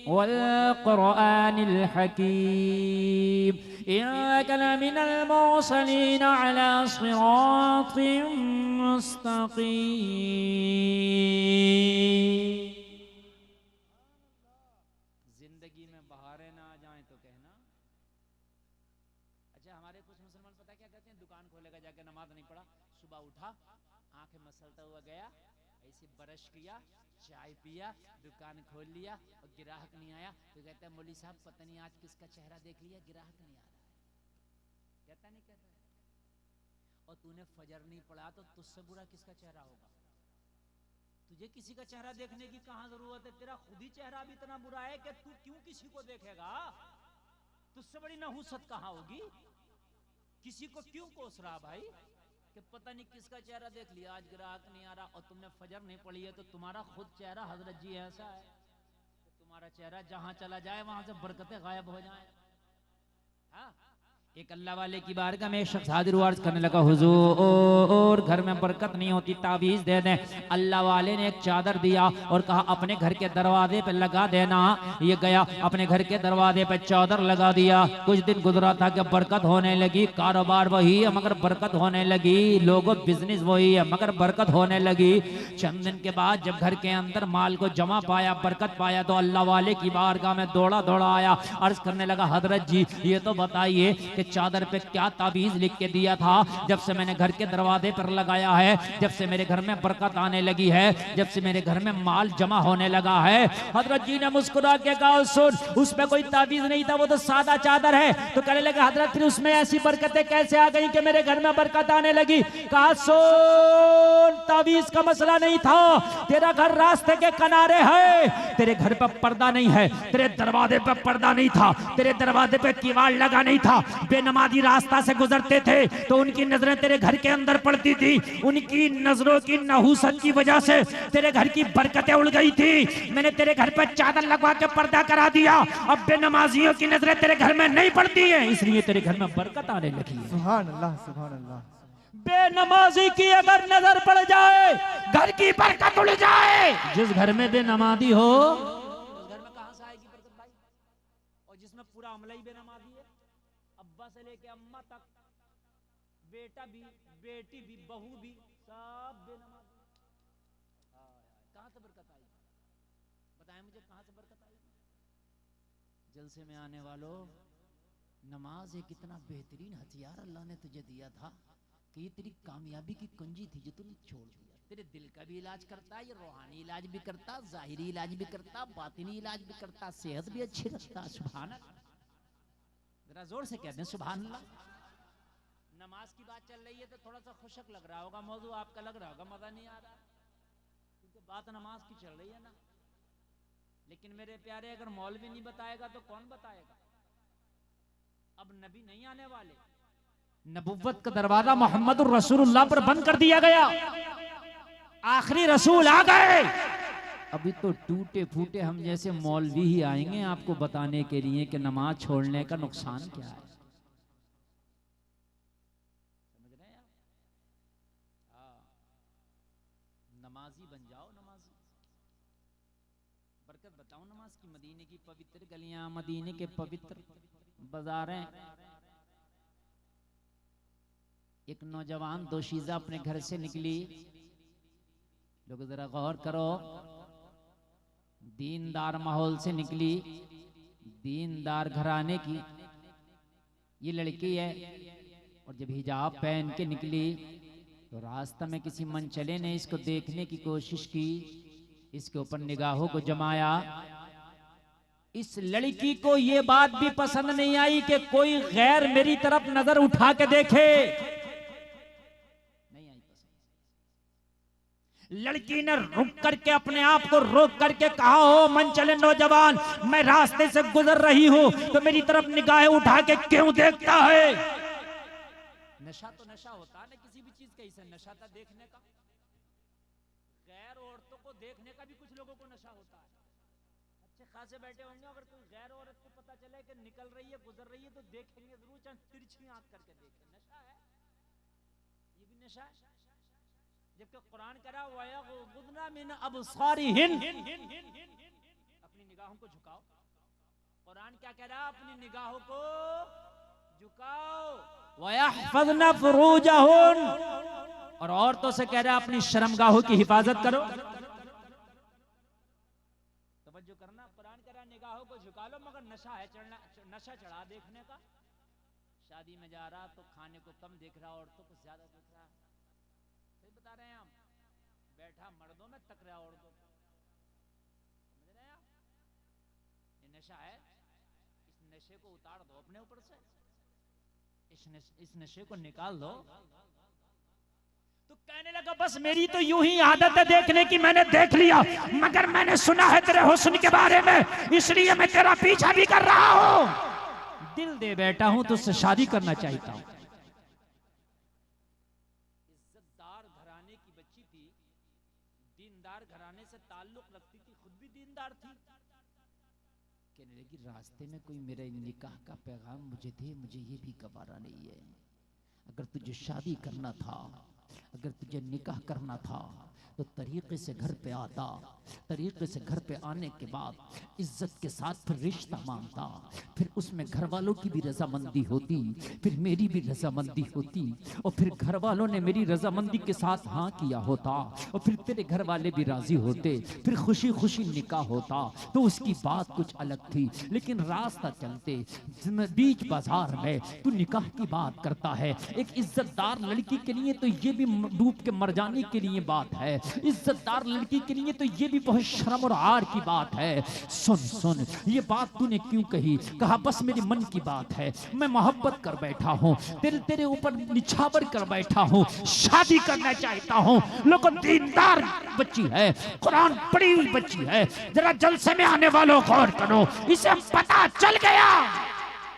वल कुरानिल हकीम इन्नका लमिनल मुरसलीन अला सिरातिम मुस्तकीम। जिंदगी में बहारें ना आ जाएं तो कहना। अच्छा, हमारे कुछ मुसलमान पता क्या कहते हैं? दुकान खोलेगा, जाके नमाज नहीं पढ़ा, सुबह उठा, आंखें मसलता हुआ गया, ऐसे ब्रश किया, चाय पिया, दुकान खोल लिया, और ग्राहक नहीं आया तो कहता है मौली साहब पता नहीं आज किसका चेहरा देख लिया, ग्राहक नहीं आ रहा है। कहता नहीं कहता? और तूने फजर नहीं पढ़ा तो तुझसे बुरा किसका चेहरा होगा? तुझे किसी का चेहरा देखने की कहां जरूरत है? तेरा खुद ही चेहरा भी इतना बुरा है कि तू क्यों किसी को देखेगा? तुझसे बड़ी नहुसत कहां होगी? किसी को क्यों कोस रहा भाई कि पता नहीं किसका चेहरा देख लिया, आज ग्राहक नहीं आ रहा, और तुमने फजर नहीं पढ़ी है तो तुम्हारा खुद चेहरा हजरत जी ऐसा है कि तुम्हारा चेहरा जहां चला जाए वहां से बरकतें गायब हो जाए। हाँ? एक अल्लाह वाले की बारगाह में एक शख्स हाजिर हुआ, अर्ज करने लगा, हुजूर घर में बरकत नहीं होती, ताबीज दे दें। अल्लाह वाले ने एक चादर दिया और कहा अपने घर के दरवाजे पे लगा देना। ये गया, अपने घर के दरवाजे पे चादर लगा दिया। कुछ दिन गुजरा था कि बरकत होने लगी, कारोबार वही है मगर बरकत होने लगी, लोगों बिजनेस वही है मगर बरकत होने लगी। चंद दिन के बाद जब घर के अंदर माल को जमा पाया, बरकत पाया, तो अल्लाह वाले की बारगाह में दौड़ा दौड़ा आया, अर्ज करने लगा, हजरत जी ये तो बताइए कि चादर पे क्या ताबीज लिख के दिया था? जब से मैंने घर के दरवाजे पर लगाया है, जब से मेरे घर में बरकत आने लगी है, जब से मेरे घर में माल जमा होने लगा है। हजरत जी ने मुस्कुरा के कहा, सुन, उसमें कोई ताबीज नहीं था, वो तो सादा चादर है। तो कहने लगे, हजरत फिर उसमें ऐसी बरकतें कैसे आ गई कि मेरे घर में बरकत आने लगी? कहा, सुन, ताबीज का मसला नहीं था, तेरा घर रास्ते के किनारे है, तेरे घर पर पर्दा नहीं है, तेरे दरवाजे पर पर्दा नहीं था, तेरे दरवाजे पे किवाड़ लगा नहीं था। बेनमाजी रास्ता से गुजरते थे तो उनकी नजरें तेरे घर के अंदर पड़ती थी, उनकी नजरों की नहुसत की वजह से तेरे घर की बरकतें उड़ गई थी। मैंने तेरे घर पर चादर लगवा के पर्दा करा दिया, अब बेनमाजियों की नजरें तेरे घर में नहीं पड़ती है, इसलिए तेरे घर में बरकत आने लगी है। सुभान अल्लाह, सुभान अल्लाह। बेनमाजी की अगर नजर पड़ जाए, घर की बरकत उड़ जाए। जिस घर में बेनमाजी हो उस घर में कहां से आएगी बरकत भाई? और जिसमें पूरा अमला ही बेनमाजी है, अब्बा से लेके अम्मा तक, बेटा भी, बेटी भी, बहू भी, सब बेनमाजी। कहां से बरकत आई? बताएं मुझे, कहां से बरकत आई? जलसे में आने वालों, नमाज एक इतना बेहतरीन हथियार अल्लाह ने तुझे दिया था कि ये तेरी कामयाबी की कुंजी थी जो तूने छोड़ दिया। तेरे दिल का भी इलाज करता, ये रूहानी इलाज भी करता, जाहिरी इलाज भी करता, बातिनी इलाज भी करता, सेहत भी अच्छी रखता। सुभान अल्लाह, जरा जोर से कहते हैं सुभान अल्लाह। नमाज की बात चल रही है तो थोड़ा सा खुशक लग रहा होगा, मौजू आपका लग रहा होगा मजा नहीं आ रहा, क्योंकि बात नमाज की चल रही है ना। लेकिन मेरे प्यारे, अगर मौलवी नहीं बताएगा तो कौन बताएगा? अब नबी नहीं आने वाले, नबुव्वत का दरवाजा मोहम्मद रसूलुल्लाह पर बंद कर दिया गया, आखिरी रसूल आ गए। अभी तो टूटे फूटे हम जैसे मौलवी ही आएंगे आपको बताने के लिए कि नमाज छोड़ने का नुकसान क्या है। समझ रहे हैं आप? नमाजी बन जाओ, नमाजी बरकत बताओ नमाज की। मदीने की पवित्र गलियां, मदीने के पवित्र बाजारें। एक नौजवान दोशीजा अपने घर से निकली, लोग जरा गौर करो, दीनदार माहौल से निकली, दीनदार घराने की ये लड़की है। और जब हिजाब पहन के निकली तो रास्ता में किसी मनचले ने इसको देखने की कोशिश की, इसके ऊपर निगाहों को जमाया। इस लड़की को ये बात भी पसंद नहीं आई कि कोई गैर मेरी तरफ नजर उठा के देखे, नहीं आई पसंद। लड़की ने रुक करके अपने आप को रोक करके कहा, हो मनचले नौजवान, मैं रास्ते से गुजर रही हूं तो मेरी तरफ निगाहें उठा के क्यों देखता है? नशा तो नशा होता है ना किसी भी चीज का, इसे नशा था देखने का। गैर औरतों को देखने का भी कुछ लोगों को नशा होता है। अच्छे खासे बैठे होंगे, अगर कोई गैर औरत को पता चले कि निकल रही है, गुजर रही है, तो देखेंगे जरूर, चाहे तिरछी आंख करके देखें। नशा है, ये भी नशा है। जबकि कुरान कह रहा वयगुद्दना मिन अबसारिहिन, अपनी निगाहों को झुकाओ। कुरान क्या कह रहा है? अपनी निगाहों को झुकाओ। वयहफज़ना फुरूजहुन, और औरतों से कह रहा है अपनी शर्मगाहों की हिफाजत करो। तवज्जो करना, कुरान कह रहा है निगाहों को झुका लो, मगर नशा है चढ़ना, नशा चढ़ा देखने का। शादी में जा रहा तो खाने को कम देख रहा, औरतों को ज्यादा देख रहा। सही बता रहे हैं हम। बैठा मर्दों में तक रहा औरतों को। समझ रहे हैं आप? ये नशा है। इस नशे को उतार दो अपने ऊपर से, इस नशे को निकाल दो। तो कहने लगा बस मेरी तो यूं ही आदत है देखने की, मैंने देख लिया, मगर मैंने सुना है तेरे हुस्न के बारे में, इसलिए मैं तेरा पीछा भी कर रहा हूं। दिल दे बैठा हूं, तुझसे शादी करना चाहता हूं। इज्जतदार घराने की बच्ची थी, दीनदार घराने से ताल्लुक रखती थी, खुद भी दीनदार थी। कहने लगी रास्ते में कोई मेरे निकाह का पैगाम मुझे दे, मुझे ये भी गवारा नहीं है। अगर तुझे शादी करना था, अगर तुझे निकाह करना था तो तरीके से घर पे आता, तरीके से घर पे आने के बाद इज्जत के साथ फिर रिश्ता मांगता, फिर उसमें घर वालों की भी रजामंदी होती, फिर मेरी भी रजामंदी होती, और फिर घर वालों ने मेरी रजामंदी के साथ हाँ किया होता, और फिर तेरे घर वाले भी राजी होते, फिर खुशी खुशी निकाह होता, तो उसकी बात कुछ अलग थी। लेकिन रास्ता चलते बीच बाजार में तू निकाह की बात करता है। एक इज्जतदार लड़की के लिए तो ये भी डूब के मर जाने के लिए बात है, इज्जतदार लड़की के लिए तो ये भी बहुत शर्म और आर की बात है। सुन सुन, ये बात तूने क्यों कही? कहा बस मेरे मन की बात है, मैं मोहब्बत कर बैठा हूँ, तेरे ऊपर निछावर कर बैठा हूँ, शादी करना चाहता हूँ। लोगों, दीनदार बच्ची है, कुरान पढ़ी हुई बच्ची है, जरा जलसे में आने वालों गौर करो, इसे पता चल गया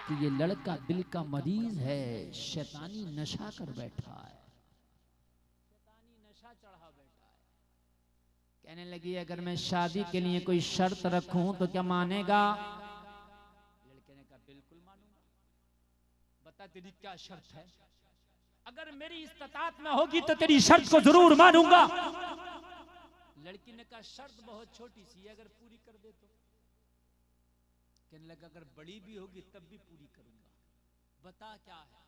कि ये लड़का दिल का मरीज है, शैतानी नशा कर बैठा है, शैतानी नशा चढ़ा बैठा है। कहने लगी अगर मैं शादी के लिए कोई शर्त रखूं तो क्या मानेगा? लड़के ने कहा बिल्कुल मानूंगा, बता तेरी क्या शर्त है? अगर मेरी इस्तात में होगी तो तेरी शर्त को जरूर मानूंगा। लड़की ने कहा शर्त बहुत छोटी सी है, अगर पूरी कर दे तो। कहने लगा अगर बड़ी भी होगी तब भी पूरी करूंगा, बता क्या है?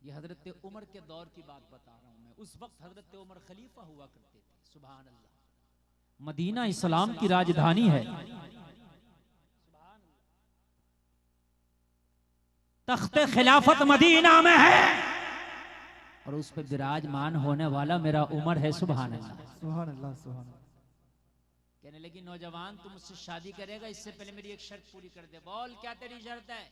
ये हजरत उमर के दौर की बात बता रहा हूं मैं। उस वक्त हजरत उमर खलीफा हुआ करते थे। सुभान अल्लाह। मदीना इस्लाम की राजधानी है। तख्ते खिलाफत मदीना में है और उस पर विराजमान होने वाला मेरा उमर है। सुभान अल्लाह, सुभान अल्लाह, सुभान अल्लाह। कहने लगी नौजवान तू मुझसे शादी करेगा, इससे पहले मेरी एक शर्त पूरी कर दे। बोल क्या तेरी शर्त है?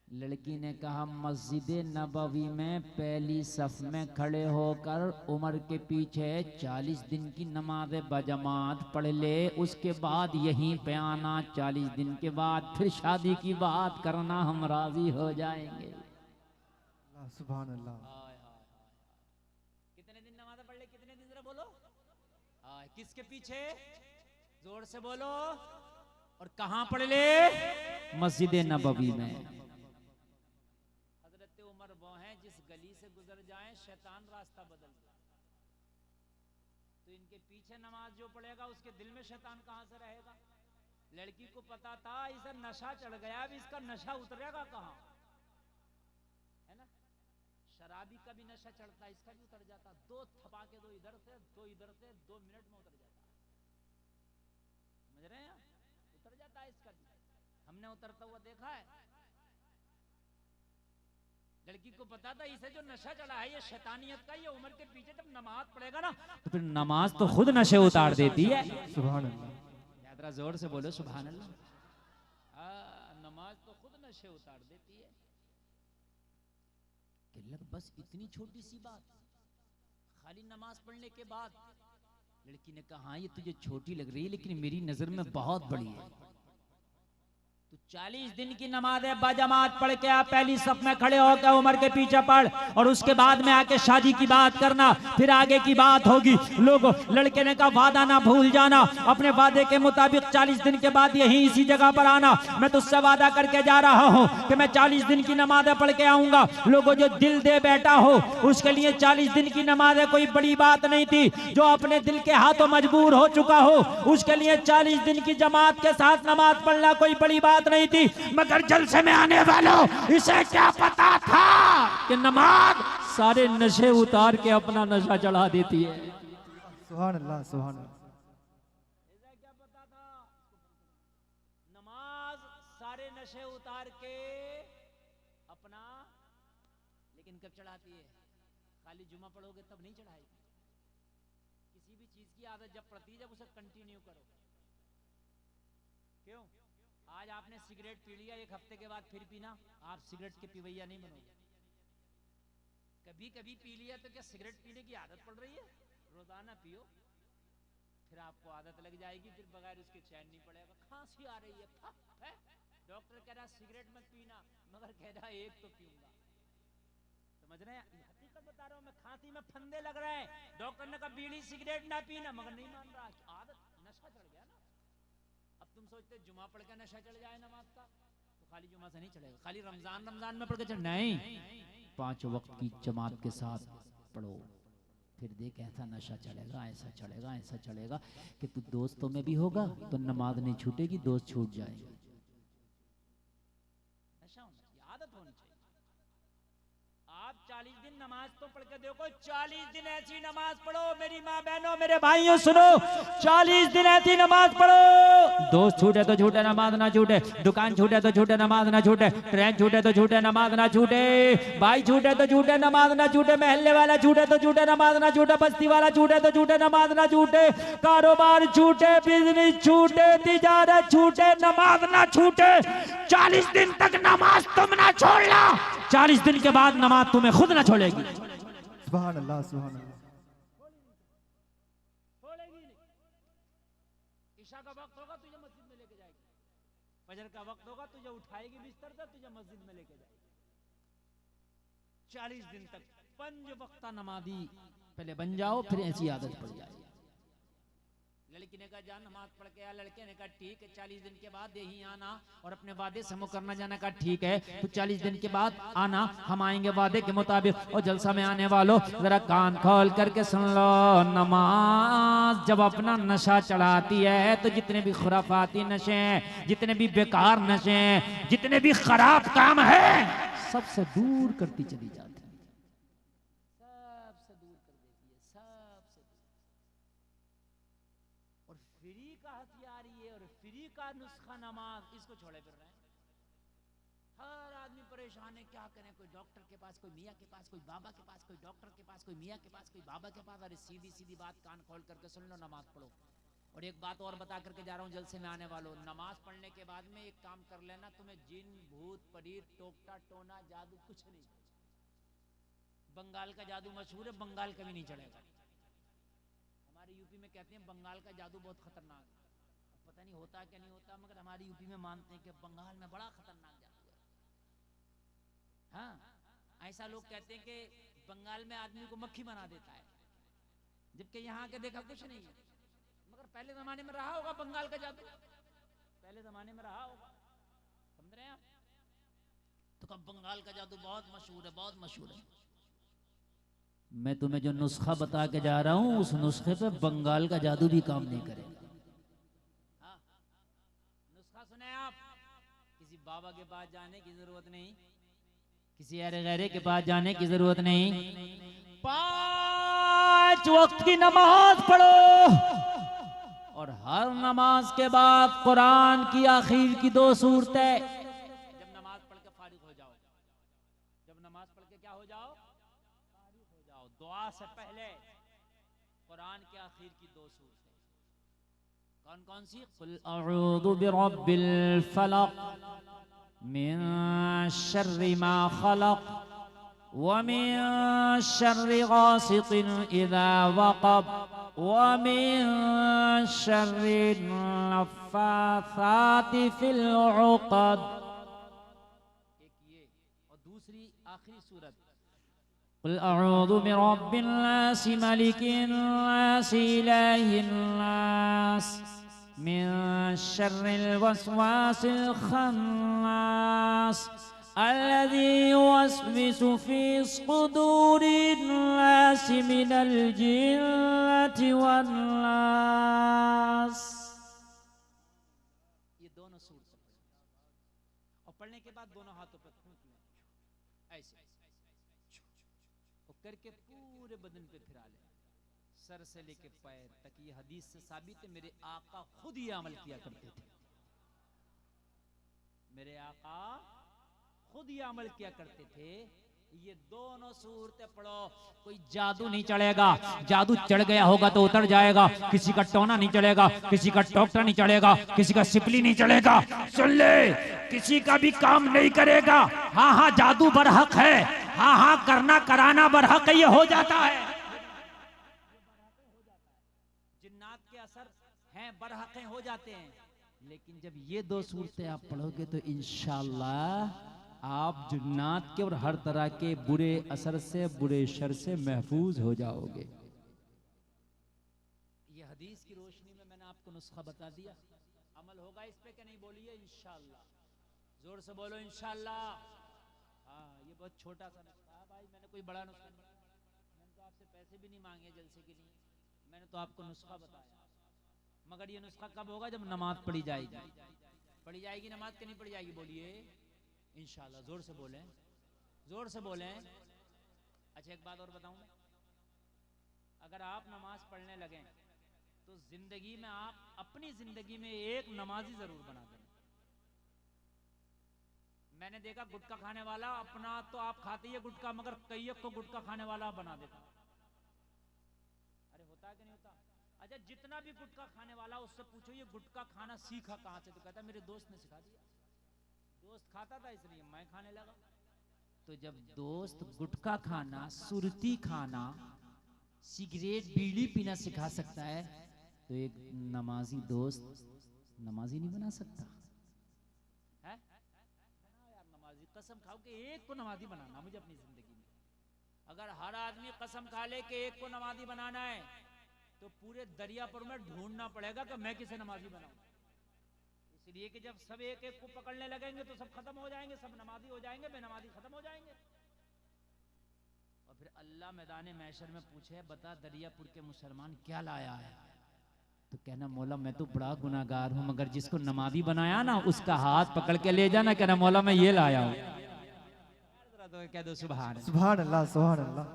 लड़की ने कहा मस्जिद नबवी में पहली सफ में खड़े होकर उमर के पीछे 40 दिन की नमाज बजमात पढ़ ले, उसके बाद यहीं पे आना, 40 दिन के बाद फिर शादी की बात करना, हम राजी हो जाएंगे। सुभान अल्लाह। कितने दिन नमाज पढ़ ले? कितने दिन? जरा बोलो। किसके पीछे? जोर से बोलो। और कहां पढ़ ले? मस्जिद नबवी में। हजरत उमर वो हैं जिस गली से गुजर जाएं शैतान रास्ता बदल दे। तो इनके पीछे नमाज जो पढ़ेगा उसके दिल में शैतान कहां से रहेगा? लड़की को पता था इसे नशा चढ़ गया, अब इसका नशा उतरेगा कहां? है ना, शराबी का भी नशा चढ़ता, इसका भी उतर जाता। दो थपाके, दो इधर से 2 मिनट में उतर जाता। समझ रहे हैं? उतर जाता है इसका भी, हमने उतरता हुआ देखा है। लड़की को पता था इसे जो नशा चढ़ा है ये शैतानियत का, ये उमर के पीछे जब नमाज पढ़ेगा ना तो फिर नमाज तो खुद नशे उतार देती है। सुभान अल्लाह। यादरा जोर से बोलो सुभान अल्लाह। नमाज तो खुद नशे उतार देती है। बस इतनी छोटी सी बात, खाली नमाज पढ़ने के बाद लड़की ने कहा हाँ ये तुझे छोटी लग रही है लेकिन मेरी नजर में बहुत बड़ी है। तो 40 दिन की नमाज बाजमात पढ़ के आप पहली सफ में खड़े होकर उमर के पीछे पढ़ और उसके बाद में आके शादी की बात करना, फिर आगे की बात होगी। लोगों, लड़के ने कहा वादा ना भूल जाना, अपने वादे के मुताबिक 40 दिन के बाद यही इसी जगह पर आना। मैं तुझसे वादा करके जा रहा हूँ कि मैं 40 दिन की नमाजें पढ़ के आऊंगा। लोगों, जो दिल दे बैठा हो उसके लिए 40 दिन की नमाजें कोई बड़ी बात नहीं थी। जो अपने दिल के हाथों मजबूर हो चुका हो उसके लिए 40 दिन की जमात के साथ नमाज पढ़ना कोई बड़ी बात नहीं थी। मगर जलसे में आने वालों, इसे क्या पता था कि नमाज सारे नशे उतार के अपना नशा चढ़ा देती है। सुभान अल्लाह, सुभान अल्लाह। क्या पता था? नमाज सारे नशे उतार के अपना, लेकिन कब चढ़ाती है? खाली जुमा पढ़ोगे तब नहीं चढ़ाएगी। किसी भी चीज की आदत जब पड़ती है जब उसे कंटिन्यू करो। क्यों? आज आपने सिगरेट पी लिया, एक हफ्ते के बाद फिर पीना, आप सिगरेट के पीवैया नहीं बनोगे। कभी कभी पी लिया तो क्या सिगरेट पीने की आदत पड़ रही है? रोजाना पियो, फिर आपको आदत लग जाएगी, फिर बगैर उसके चैन नहीं पड़ेगा। खांसी आ रही है, डॉक्टर कह रहा सिगरेट मत पीना, मगर कह रहा एक तो पीऊंगा। समझ रहे हैं? हकीकत बता रहा हूं मैं, खांसी में फंदे लग रहे हैं। डॉक्टर ने कहा बीड़ी सिगरेट ना पीना, मगर नहीं मान रहा। आदत, नशा चढ़ गया ना। अब तुम सोचते जुमा पढ़ के नशा चढ़ जाए नमाज का, तो खाली जुमा से नहीं चढ़ेगा। खाली रमजान में पढ़ के चढ़ नहीं, 5 वक्त की जमात के साथ पढ़ो, फिर देख ऐसा नशा चढ़ेगा, ऐसा चढ़ेगा, ऐसा चढ़ेगा कि तू दोस्तों में भी होगा तो नमाज नहीं छूटेगी, दोस्त छूट जाएंगे। नशा होना चाहिए, आदत होनी चाहिए। आप 40 दिन नमाज तो पढ़ के देखो, 40 दिन ऐसी नमाज पढ़ो मेरी माँ बहनों मेरे भाइयों सुनो, 40 दिन ऐसी नमाज पढ़ो, दोस्त छूटे तो छूटे नमाज ना छूटे, दुकान छूटे तो छूटे नमाज ना छूटे, ट्रेन छूटे तो छूटे नमाज ना छूटे, भाई छूटे तो छूटे नमाज ना छूटे, महल्ले वाला छूटे तो छूटे नमाज ना छूटे, बस्ती वाला छूटे तो छूटे नमाज ना छूटे, कारोबार छूटे, बिजनेस छूटे, तिजारत छूटे, नमाज ना छूटे। 40 दिन तक नमाज तुम ना छोड़ना, 40 दिन के बाद नमाज तुम्हें खुद ना छोड़ेगी। सुभान अल्लाह, सुभान अल्लाह। छोड़ेगी नहीं। ईशा का वक्त होगा तुझे मस्जिद में लेके जाएगी, फजर का वक्त होगा तुझे उठाएगी बिस्तर से, तुझे मस्जिद में लेके जाएगी। 40 दिन तक 5 वक्त नमाजी पहले बन जाओ, फिर ऐसी आदत पड़ जाएगी। लड़की ने कहा जा नमाज पढ़ के आ, लड़के ने कहा ठीक है 40 दिन के बाद यही आना और अपने वादे से मुकरना जाना। कहा ठीक है तो 40 दिन के बाद आना, हम आएंगे वादे के मुताबिक। और जलसा में आने वालों जरा कान खोल करके सुन लो, नमाज जब अपना नशा चढ़ाती है तो जितने भी खुराफाती नशे हैं, जितने भी बेकार नशे हैं, जितने भी खराब काम है, सबसे दूर करती चली जाती है, सबसे दूर कर देती है, सबसे दूर। और फ्री का हथियार ये और फ्री का नुस्खा नमाज, इसको छोड़े फिर रहे हैं। हर आदमी आदमी परेशान है, क्या करें, कोई डॉक्टर के पास, कोई मियाँ के पास, कोई बाबा के पास, कोई डॉक्टर के पास, कोई मियाँ के पास, कोई बाबा के पास। अरे सीधी सीधी बात कान खोल करके सुन लो, नमाज पढ़ो। और एक बात और बता करके जा रहा हूँ जलसे में आने वालों, नमाज पढ़ने के बाद में एक काम कर लेना, तुम्हें जिन भूत परीत टोकटा टोना जादू कुछ नहीं। बंगाल का जादू मशहूर है, बंगाल कभी नहीं चढ़ेगा। हमारे यूपी में कहते हैं बंगाल का जादू बहुत खतरनाक है। पता नहीं होता क्या नहीं होता, मगर हमारे यूपी में मानते हैं कि बंगाल में बड़ा खतरनाक जादू है। हाँ, ऐसा लोग कहते हैं कि बंगाल में आदमी को मक्खी बना देता है, जबकि यहाँ के देखा कुछ नहीं है। मगर पहले जमाने में रहा होगा बंगाल का जादू, पहले जमाने में रहा होगा, समझ रहे हैं आप? तो कब बंगाल का जादू बहुत मशहूर है, बहुत मशहूर है। मैं तुम्हें जो नुस्खा बता के जा रहा हूं, उस नुस्खे पे बंगाल का जादू भी काम नहीं करेगा। हाँ, नुस्खा सुने आप, किसी बाबा के पास जाने की जरूरत नहीं, किसी अरे गैरे के पास जाने की जरूरत नहीं। 5 वक्त की नमाज पढ़ो और हर नमाज के बाद कुरान की आखिर की 2 सूरतें। जब नमाज पढ़ के फारिग हो जाओ, जब नमाज पढ़ के क्या हो जाओ, फारिग हो जाओ, दुआ से पहले कुरान के आखिर की 2 सूरतें। कौन कौन सी? कुल अऊज़ु बिरब्बिल फलक मिन शर्रि मा खलक व मिन शर्रि गासिकिन इज़ा वक़ब व मिन शर्रि नफ़्फ़ासाति फिल उक़द। एक ये, और दूसरी आखिरी सूरत कुल अऊज़ु बिरब्बिन नास मलिकिन नास इलाहिन नास मिन शर्रिल वस्वासिल खन्नास अल्लज़ी युवस्विसु फ़ी सुदूरिन नास मिनल जिन्नति वन नास। ये दोनों सूरतें और पढ़ने के बाद दोनों हाथों पे फूंक लें ऐसे और करके पूरे बदन पे फिरा लें, सर से लेके पैर तक। ये हदीस से साबित है, मेरे आका खुद ये अमल किया करते थे। मेरे आका खुद ये अमल किया करते थे। ये दोनों सूरतें पढ़ो, कोई जादू नहीं चढ़ेगा। जादू चढ़ गया होगा तो उतर जाएगा। किसी का टोना नहीं चढ़ेगा, किसी का टोकटा नहीं चढ़ेगा, किसी का सिपली नहीं चढ़ेगा। सुन ले, किसी का भी काम नहीं करेगा। हाँ हाँ, जादू बरहक है, हाँ हाँ, करना कराना बरहक है, ये हो जाता है। जिन्नात के असर हैं, बरहक़ें हो जाते हैं। लेकिन जब ये 2 सूरतें आप पढ़ोगे तो इंशाअल्लाह आप जिन्नात के और हर तरह के बुरे असर से, बुरे शर से महफूज हो जाओगे। ये हदीस की रोशनी में मैंने आपको नुस्खा बता दिया। अमल होगा इस पे कि नहीं? बोलिए इंशाअल्लाह, जोर से बोलो इंशाअल्लाह। हाँ, ये बहुत छोटा सा नुस्खा है भाई, मैंने कोई बड़ा नुस्खा नहीं, मैंने तो आपसे पैसे भी नहीं मांगे जलसे के लिए, मैंने तो आपको नुस्खा बताया। मगर ये नुस्खा कब होगा? जब नमाज पढ़ी जाएगी। पढ़ी जाएगी नमाज कि नहीं पढ़ी जाएगी? बोलिए इंशाअल्लाह, जोर से बोलें, जोर से बोलें। अच्छा, एक बात और बताऊं मैं, अगर आप नमाज पढ़ने लगे तो जिंदगी में आप अपनी जिंदगी में एक नमाजी जरूर बना दें। मैंने देखा गुटखा खाने वाला, अपना तो आप खाते ही गुटखा, मगर कई को गुटखा खाने वाला बना देता। अरे होता है कि नहीं होता? अच्छा, जितना भी गुटखा खाने वाला उससे पूछो ये गुटखा खाना सीखा कहां से? तो कहता मेरे दोस्त ने सिखा दिया, दोस्त खाता था इसलिए मैं खाने लगा। तो जब दोस्त गुटखा खाना, सुरती खाना, सिगरेट बीड़ी पीना सिखा सकता है तो एक नमाजी दोस्त नमाजी नहीं बना सकता है? बनाओ यार नमाजी, कसम खाओ कि एक को नमाजी बनाना मुझे अपनी जिंदगी में। अगर हर आदमी कसम खा ले कि एक को नमाजी बनाना है तो पूरे दरियापुर में ढूंढना पड़ेगा कि मैं किसे नमाजी बनाऊं। इसलिए कि जब सब एक एक को पकड़ने लगेंगे तो सब खत्म हो जाएंगे, सब नमाजी हो जाएंगे, बेनमाजी खत्म हो जाएंगे। और फिर अल्लाह मैदान महशर में पूछे, बता दरियापुर के मुसलमान क्या लाया है? तो कहना मौला मैं तो बड़ा गुनाहगार हूं, मगर जिसको नमाजी बनाया ना उसका हाथ पकड़ के ले जाना, कहना मौला मैं ये लाया हूं। तो कह दो सुभान अल्लाह, सुभान अल्लाह।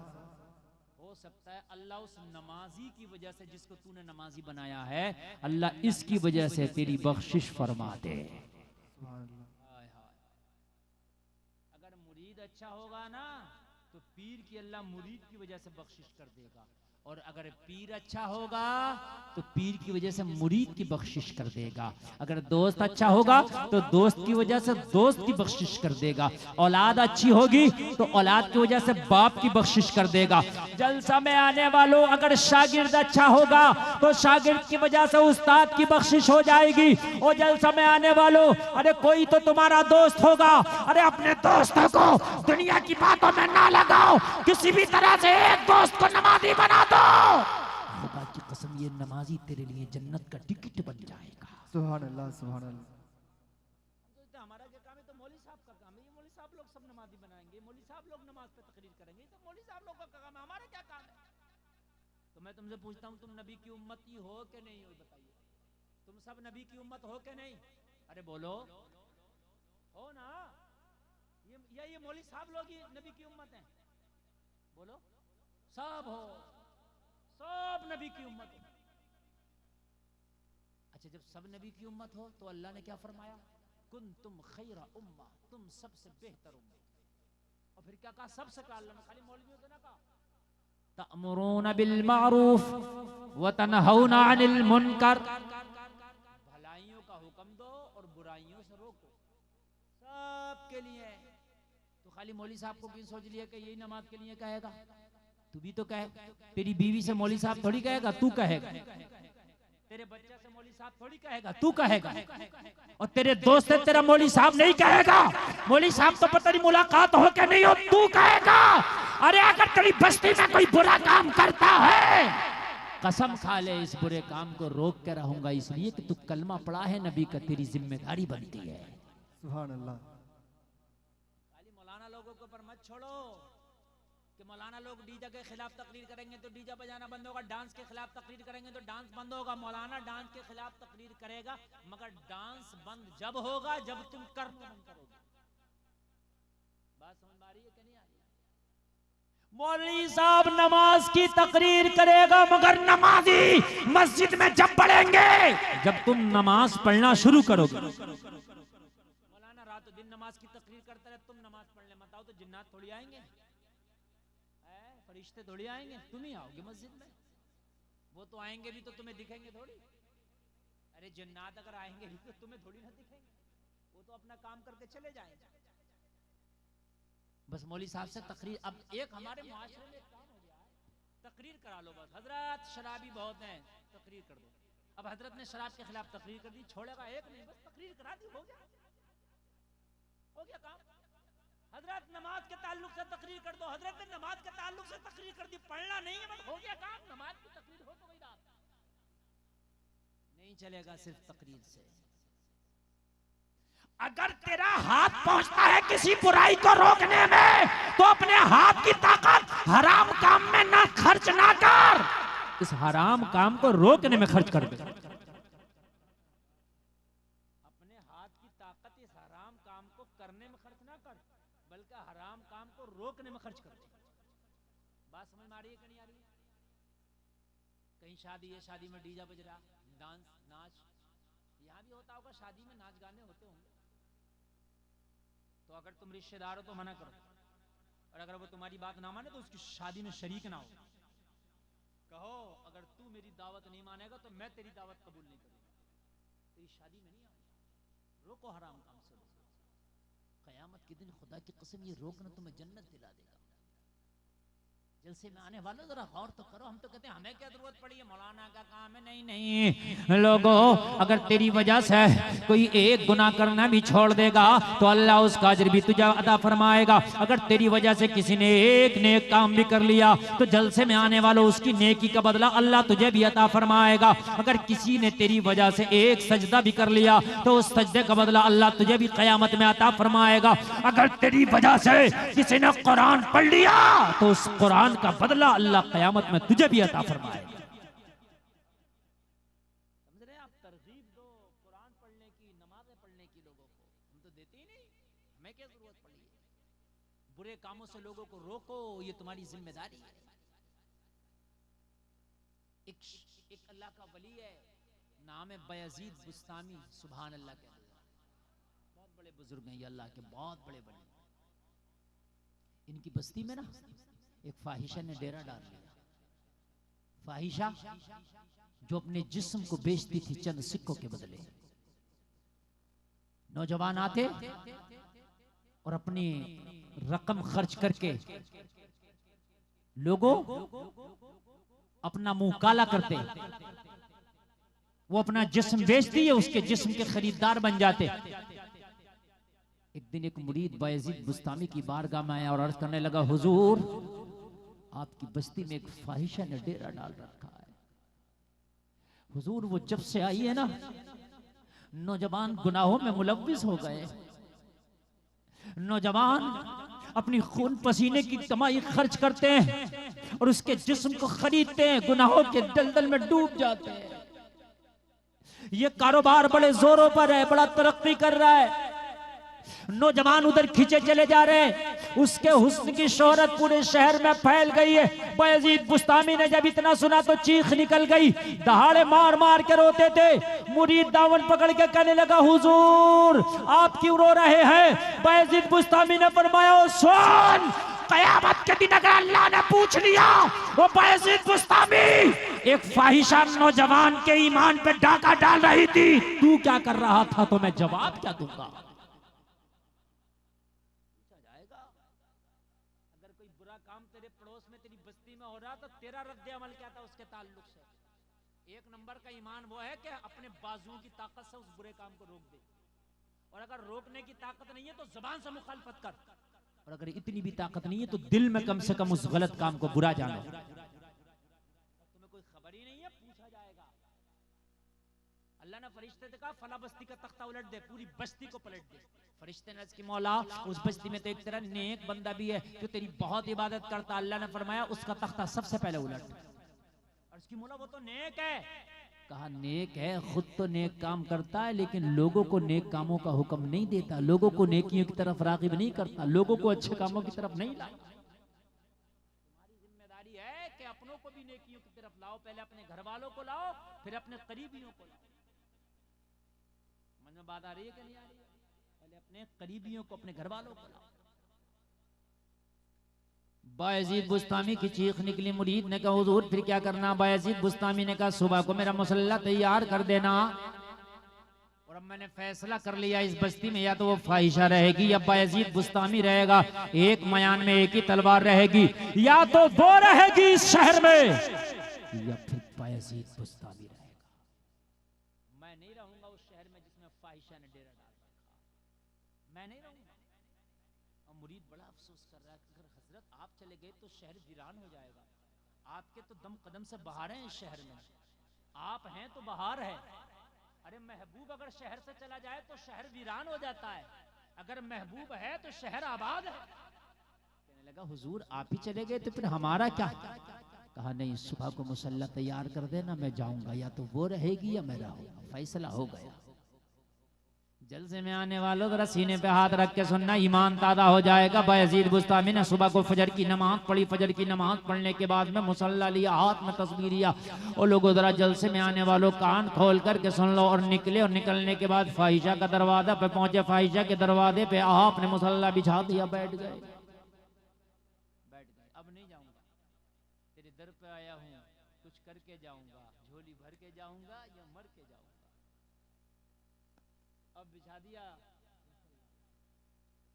हो सकता है अल्लाह उस नमाजी की वजह से, जिसको तूने नमाजी बनाया है, अल्लाह इसकी वजह से तेरी बख्शिश फरमा दे। अच्छा होगा ना तो पीर की अल्लाह मुरीद की वजह से बख्शिश कर देगा, और अगर पीर अच्छा होगा तो पीर की वजह से मुरीद की बख्शिश कर देगा। अगर दोस्त अच्छा होगा तो दोस्त की वजह से दोस्त की बख्शिश कर देगा। औलाद अच्छी होगी तो औलाद की वजह से बाप की बख्शिश कर देगा। जलसा में आने वालों, अगर शागिर्द अच्छा होगा तो शागिर्द की वजह से उस्ताद की बख्शिश हो जाएगी। और जलसा में आने वालों, अरे कोई तो तुम्हारा दोस्त होगा, अरे अपने दोस्तों को दुनिया की बातों में ना लगाओ, किसी भी तरह से एक दोस्त को नमाजी बना दो, खुदा की कसम ये नमाजी तेरे लिए जन्नत का टिकट बन जाएगा। सुभान अल्लाह, सुभान अल्लाह। हमारा क्या काम है? तो मौली साहब का काम है, ये मौली साहब लोग सब नमाजी बनाएंगे, मौली साहब लोग नमाज पे तकरीर करेंगे, तो मौली साहब लोग का काम है, हमारा क्या काम है? तो मैं तुमसे पूछता हूँ, तुम नबी की उम्मती हो कि नहीं हो? बताइए, तुम सब नबी की उम्मत हो कि नहीं? अरे बोलो, हो ना? ये मौली साहब लोग ही नबी की उम्मत हैं? बोलो, सब हो, सब नबी की उम्मत हो। अच्छा, जब सब नबी की उम्मत हो तो अल्लाह ने क्या फरमाया? कुन तुम खैरा उम्मा, तुम सबसे बेहतर उम्मत। और फिर क्या कहा? सबसे कहा अल्लाह ने, खाली मौलवियों से ना कहा। तअमुरून बिल मारूफ व तनहौना अनिल मुनकर, भलाइयों का हुक्म दो और बुराइयों से रोको, सबके लिए। तो खाली मौली साहब को क्यों सोच लिया कि यही नमाज के लिए कहेगा? तू भी तो कहे। तेरी बीवी से मौली साहब थोड़ी कहेगा, तू कहेगा। तेरे बच्चे से मौली साहब थोड़ी कहेगा, तू कहेगा। और तेरे दोस्त से तेरा मौली साहब नहीं कहेगा। मौली साहब तो पता नहीं मुलाकात हो क्या नहीं हो, तू कहेगा। अरे अगर तेरी बस्ती में कोई बुरा काम करता है, कसम खा ले इस बुरे काम को रोक के रहूंगा, इसलिए कि तू कलमा पढ़ा है नबी का, तेरी जिम्मेदारी बनती है। सुभान अल्लाह। खाली मौलाना लोगों के ऊपर मत छोड़ो कि मौलाना लोग डीजे के खिलाफ तकरीर करेंगे तो डीजे बजाना बंद होगा, डांस के खिलाफ तकरीर करेंगे तो डांस बंद होगा। मौलाना डांस के खिलाफ तकरीर करेगा, मगर डांस बंद जब होगा जब तुम करना बंद करोगे। बात समझ में आ रही है कि नहीं आ रही? मौलवी साहब नमाज की तकरीर करेगा, मगर नमाजी मस्जिद में जब पढ़ेंगे जब तुम नमाज पढ़ना शुरू करोगे। मौलाना रात दिन नमाज की तकरीर करता रहे, तुम नमाज पढ़ने मत आओ तो जिन्नात थोड़ी आएंगे, फरिश्ते थोड़ी आएंगे, तुम ही आओगे मस्जिद में। वो तो आएंगे भी तो तुम्हें दिखेंगे थोड़ी। अरे जिन्नात अगर आएंगे भी तो तुम्हें थोड़ी ना दिखेंगे, वो तो अपना काम करके चले जाएंगे। बस मौली साहब से तकरीर, अब एक हमारे मुआशरे में काम हो गया है, तकरीर करा लो बस। हजरत शराबी बहुत हैं, तकरीर कर दो। अब हजरत ने शराब के खिलाफ तकरीर कर दी, छोड़ेगा एक नहीं, बस तकरीर करा दी, हो गया काम। हजरत नमाज के ताल्लुक से तकरीर कर दो, हजरत ने नमाज के ताल्लुक से तकरीर कर दी, पढ़ना नहीं है, बस हो गया काम। नमाज की तकरीर हो तो गई बात, नहीं चलेगा सिर्फ तकरीर से। अगर तेरा हाथ पहुंचता है किसी बुराई को रोकने में, तो अपने हाथ की ताकत हराम काम में ना खर्च ना कर, इस हराम काम को रोकने में खर्च कर दे। अपने हाथ की ताकत इस हराम काम को करने में खर्च ना कर, बल्कि हराम काम को रोकने में खर्च कर। बात समझ में आ रही है कि नहीं आ रही? कहीं शादी है, शादी में डीजे बज रहा, डांस नाच, यहाँ भी होता होगा, शादी में नाच गाने होते होंगे। तो अगर तुम रिश्तेदार हो तो मना करो, और अगर वो तुम्हारी बात ना माने तो उसकी शादी में शरीक ना हो। कहो अगर तू मेरी दावत नहीं मानेगा तो मैं तेरी दावत कबूल नहीं करूंगा, तेरी शादी में नहीं आऊंगा। रोको हराम काम से, कयामत के दिन खुदा की कसम ये रोकना तुम्हें जन्नत दिला देगा। जलसे में आने वालों जरा गौर तो करो, हम तो कहते हैं हमें क्या जरूरत पड़ी है, मौलाना का काम है। नहीं नहीं लोगों, अगर तेरी वजह से कोई एक गुनाह करना भी छोड़ देगा तो अल्लाह उसका अजर भी तुझे अदा फरमाएगा। अगर तेरी वजह से किसी ने एक नेक काम भी कर लिया तो जलसे में आने वालों उसकी नेकी का बदला अल्लाह तुझे भी अता फरमाएगा। अगर किसी ने तेरी वजह से एक सजदा भी कर लिया तो उस सजदे का बदला अल्लाह तुझे भी कयामत में अता फरमाएगा। अगर तेरी वजह से किसी ने कुरान पढ़ लिया तो उस कुरान का बदला अल्लाह कयामत में तुझे भी अता फरमाएगा। समझ रहे हैं आप? तरगीब दो कुरान पढ़ने की, नमाजें पढ़ने की लोगों को, हम तो देते ही नहीं, हमें क्या जरूरत पड़ी है? बुरे कामों से लोगों को रोको, ये तुम्हारी जिम्मेदारी है। एक अल्लाह का वली है, नाम है बयजीद बुस्तामी, सुभान अल्लाह के, बहुत बड़े बुजुर्ग हैं ये, अल्लाह के बहुत बड़े वली। इनकी बस्ती में ना एक फाहिशा ने डेरा डाल लिया। फाहिशा जो अपने जिस्म को बेचती थी चंद सिक्कों के बदले। नौजवान आते और अपनी रकम खर्च करके लोगों अपना मुंह काला करते, वो अपना जिस्म बेचती है, उसके जिस्म के खरीदार बन जाते। एक दिन एक मुरीद बायजीद बुस्तामी की बारगाह में आया और अर्ज करने लगा, हुजूर आपकी बस्ती में एक फाहिशा ने डेरा डाल रखा है। हुजूर वो जब से आई है ना, नौजवान गुनाहों में मुलव्विस हो गए। नौजवान अपनी खून पसीने की कमाई खर्च करते हैं और उसके जिस्म को खरीदते हैं, गुनाहों के दलदल में डूब जाते हैं। ये कारोबार बड़े जोरों पर है, बड़ा तरक्की कर रहा है। नौजवान उधर खींचे चले जा रहे हैं, उसके हुस्न की शोहरत पूरे शहर में फैल गई है। बायजीद बुस्तामी ने जब इतना सुना तो चीख निकल गई, दहाड़े मार मार के रोते थे। मुरीद दामन पकड़ के कहने लगा, हुजूर आप क्यों रो रहे हैं? बायजीद बुस्तामी ने फरमाया, सुन, कयामत के दिन अगर अल्लाह ने पूछ लिया, वो बायजीद बुस्तामी एक फाहिशा नौजवान के ईमान पे डाका डाल रही थी, तू क्या कर रहा था, तो मैं जवाब क्या दूंगा? अगर कोई बुरा काम तेरे पड़ोस में तेरी बस्ती में हो रहा तो तेरा रद्द अमल क्या था उसके ताल्लुक से? एक नंबर का ईमान वो है कि अपने बाजुओं की ताकत से उस बुरे काम को रोक दे, और अगर रोकने की ताकत नहीं है तो जुबान से मुखालफत कर, और अगर इतनी भी ताकत नहीं है तो दिल में कम से कम उस गलत काम को बुरा जानो। तुम्हें कोई खबर ही नहीं है, पूछा जाएगा। अल्लाह ने फरिश्ते से कहा, फला बस्ती का तख्ता उलट दे, पूरी बस्ती को पलट दे। फरिश्ते ने की मौला, उस बस्ती में तो एक तरह नेक बंदा भी है जो तेरी बहुत इबादत करता। अल्लाह ने फरमाया, उसका तख्ता सबसे पहले उलट। और उसकी मौला वो तो नेक है। कहा नेक है, खुद तो नेक काम करता है, लेकिन लोगों को नेक कामों का हुक्म नहीं देता, लोगों को नेकियों की तरफ रागिब नहीं करता, लोगों को अच्छे कामों की तरफ नहीं लाता। तुम्हारी जिम्मेदारी है कि अपनों को भी नेकियों की तरफ लाओ, पहले अपने घर वालों को लाओ, फिर अपने करीबियों को लाओ। मन में बात आ रही है कि नहीं आ रही है? पहले अपने करीबियों को, अपने घर वालों को लाओ। बायजीद बुस्तामी की चीख निकली। मुरीद ने कहा, हुजूर फिर क्या करना? बायजीद बुस्तामी ने कहा, सुबह को मेरा मुसल्ला तैयार कर देना, और अब मैंने फैसला कर लिया इस बस्ती में या तो वो फाहिशा रहेगी या बायजीद बुस्तामी रहेगा। एक मयान में एक ही तलवार रहेगी, या तो वो रहेगी इस शहर में या फिर बायजीद बुस्तामी रहेगा। मैं नहीं रहूंगा उस शहर में जिसमें फाहिशा ने डेरा डाल रखा, मैं नहीं रहूंगा। और मुरीद बड़ा अफसोस कर रहा है, अगर हजरत आप चले गए तो शहर वीरान हो जाएगा। आपके तो दम कदम से बाहर हैं इस शहर में, आप हैं तो बाहर है। अरे महबूब अगर शहर से चला जाए तो शहर वीरान हो जाता है, अगर महबूब है तो शहर आबाद है। कहने लगा, हुजूर आप ही चले गए तो फिर हमारा क्या? कहा नहीं, सुबह को मुसल्ला तैयार कर देना, मैं जाऊंगा, या तो वो रहेगी या मैं रहूंगा। फैसला हो गया। जलसे में आने वालों जरा सीने पे हाथ रख के सुनना, ईमान ताज़ा हो जाएगा। बायजीद बुस्तामी ने सुबह को फजर की नमाज पढ़ी। फजर की नमाज पढ़ने के बाद में मुसल्ला लिया, हाथ में तस्बीह लिया, और लोगों जरा जलसे में आने वालों कान खोल करके सुन लो। और निकले, और निकलने के बाद फाहिशा का दरवाजा पे पहुंचे। फाहिशा के दरवाजे पे आपने मुसल्ला बिछा दिया, बैठ गए। अब नहीं जाऊंगा, तेरे दर पे आया हूँ, कुछ करके जाऊंगा, झोली भर के जाऊंगा या मर के जाऊंगा। अब बिछा दिया।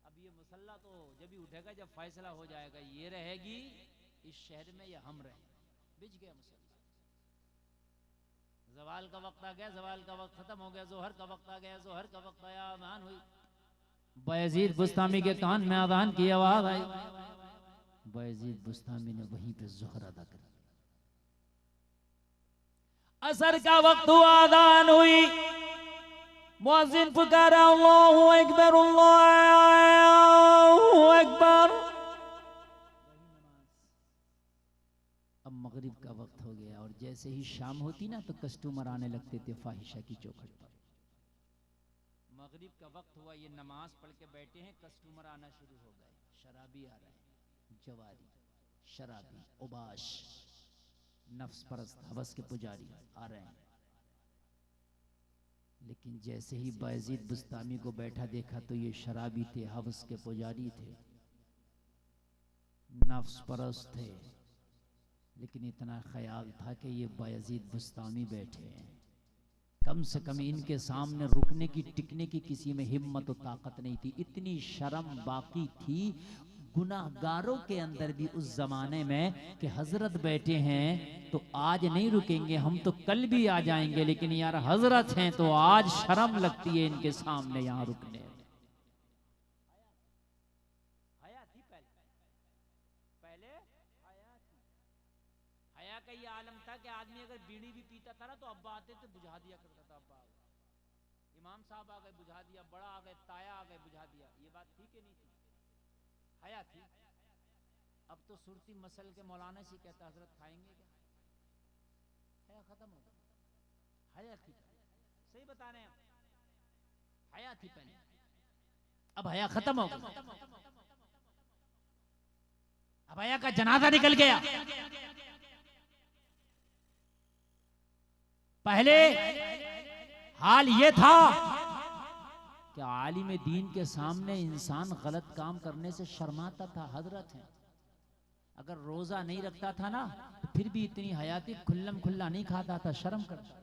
अब ये मुसल्ला तो जब भी उठेगा जब फैसला हो जाएगा, ये रहेगी इस शहर में या हम रहेंगे। बिछ गया मुसल्ला। ज़वाल का वक्त आ गया, ज़वाल का वक्त खत्म हो गया, जोहर का वक्त आ गया, जोहर का वक्त आया, अज़ान हुई। बायजीद बुस्तामी के कान में अज़ान की आवाज आई। बायजीद बुस्तामी ने वहीं पे जोहर अदा कर दिया। असर का वक्त हुआ, अज़ान हुई, मुअज्जिन पुकारा, अल्लाहु अकबर, अल्लाहु अकबर। अब मगरिब का वक्त हो गया, और जैसे ही शाम होती ना तो कस्टमर आने लगते थे फाहिशा की चौखट पर। मगरिब का वक्त हुआ, ये नमाज पढ़ के बैठे हैं, कस्टमर आना शुरू हो गए। शराबी आ रहे हैं, जवारी, शराबी, उबाश, नफ्स परस्त, हवस के पुजारी आ रहे हैं। लेकिन जैसे ही बायजीद बुस्तामी को बैठा देखा तो ये शराबी थे, हवस के पुजारी थे। नफ्स परस्त थे, लेकिन इतना ख्याल था कि ये बायजीद बुस्तामी बैठे हैं, कम से कम इनके सामने रुकने की टिकने की किसी में हिम्मत और ताकत नहीं थी। इतनी शर्म बाकी थी गुनाहगारों के अंदर भी उस जमाने में कि हजरत बैठे हैं तो आज नहीं रुकेंगे, हम तो कल भी आ जाएंगे, लेकिन यार हजरत हैं तो आज शर्म लगती है इनके सामने यहाँ रुकने में। हया का ये आलम था कि आदमी अगर बीड़ी भी पीता था ना तो अब्बा आते थे बुझा दिया करता था। अब्बा आ गए, इमाम साहब आ गए बुझा दिया, बड़ा आ गए, ताया आ गए बुझा दिया। ये बात थी कि नहीं थी? हया थी। अब तो सुरती मसल के मौलाना से कहता हजरत खाएंगे क्या? हया खत्म हो गई। हया थी, सही बता रहे हैं, हया थी पहले, अब हया खत्म हो गई। अब हया का जनाजा निकल गया। पहले हाल ये था कि आलिम दीन के सामने इंसान गलत काम करने से शर्माता था। हजरत हैं, अगर रोजा नहीं रखता था ना तो फिर भी इतनी हयाती खुल्लम खुल्ला नहीं खाता था, शर्म करता।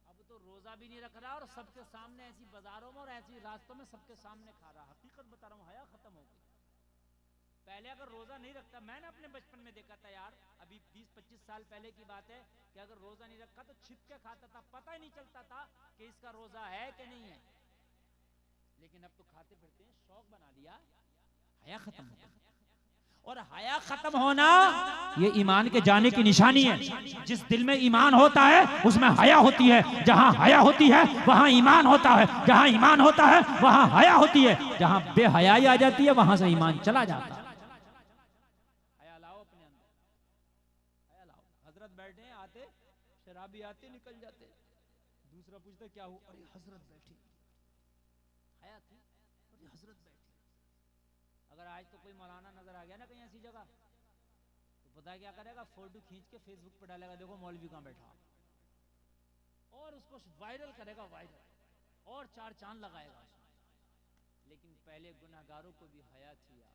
अब तो रोजा भी नहीं रख रहा और सबके सामने ऐसी बाजारों में और ऐसी रास्तों में सबके सामने खा रहा। हकीकत बता रहा हूँ, हया खत्म हो गई। पहले अगर रोजा नहीं रखता, मैंने अपने बचपन में देखा था यार, अभी 20-25 साल पहले की बात है, कि अगर रोजा नहीं रखा तो छिप के खाता था, पता ही नहीं चलता था कि इसका रोजा है कि नहीं है। लेकिन अब तो खाते फिरते हैं, शौक बना लिया। हया खत्म हो गया। और हया खत्म होना ये ईमान के जाने की निशानी है। जिस दिल में ईमान होता है उसमें हया होती है, जहां हया होती है वहां ईमान होता है, जहां ईमान होता है वहां हया होती है, जहां बेहयाई आ जाती है वहां से ईमान चला जाता है। हया लाओ अपने अंदर, हया लाओ। हजरत बैठे आते, शराबी आते निकल जाते, दूसरा पूछता क्या हो, अरे हजरत बैठे, हया थी, अरे हजरत बैठे। अगर आज तो कोई मौलाना नजर आ गया ना कहीं ऐसी जगह, तो पता क्या करेगा, फोटो खींच के फेसबुक पर डालेगा, देखो मौलवी कहां बैठा, और उसको वायरल करेगा, वायरल, और 4 चांद लगाएगा उसमें। लेकिन पहले गुनाहगारों को भी हया थी यार,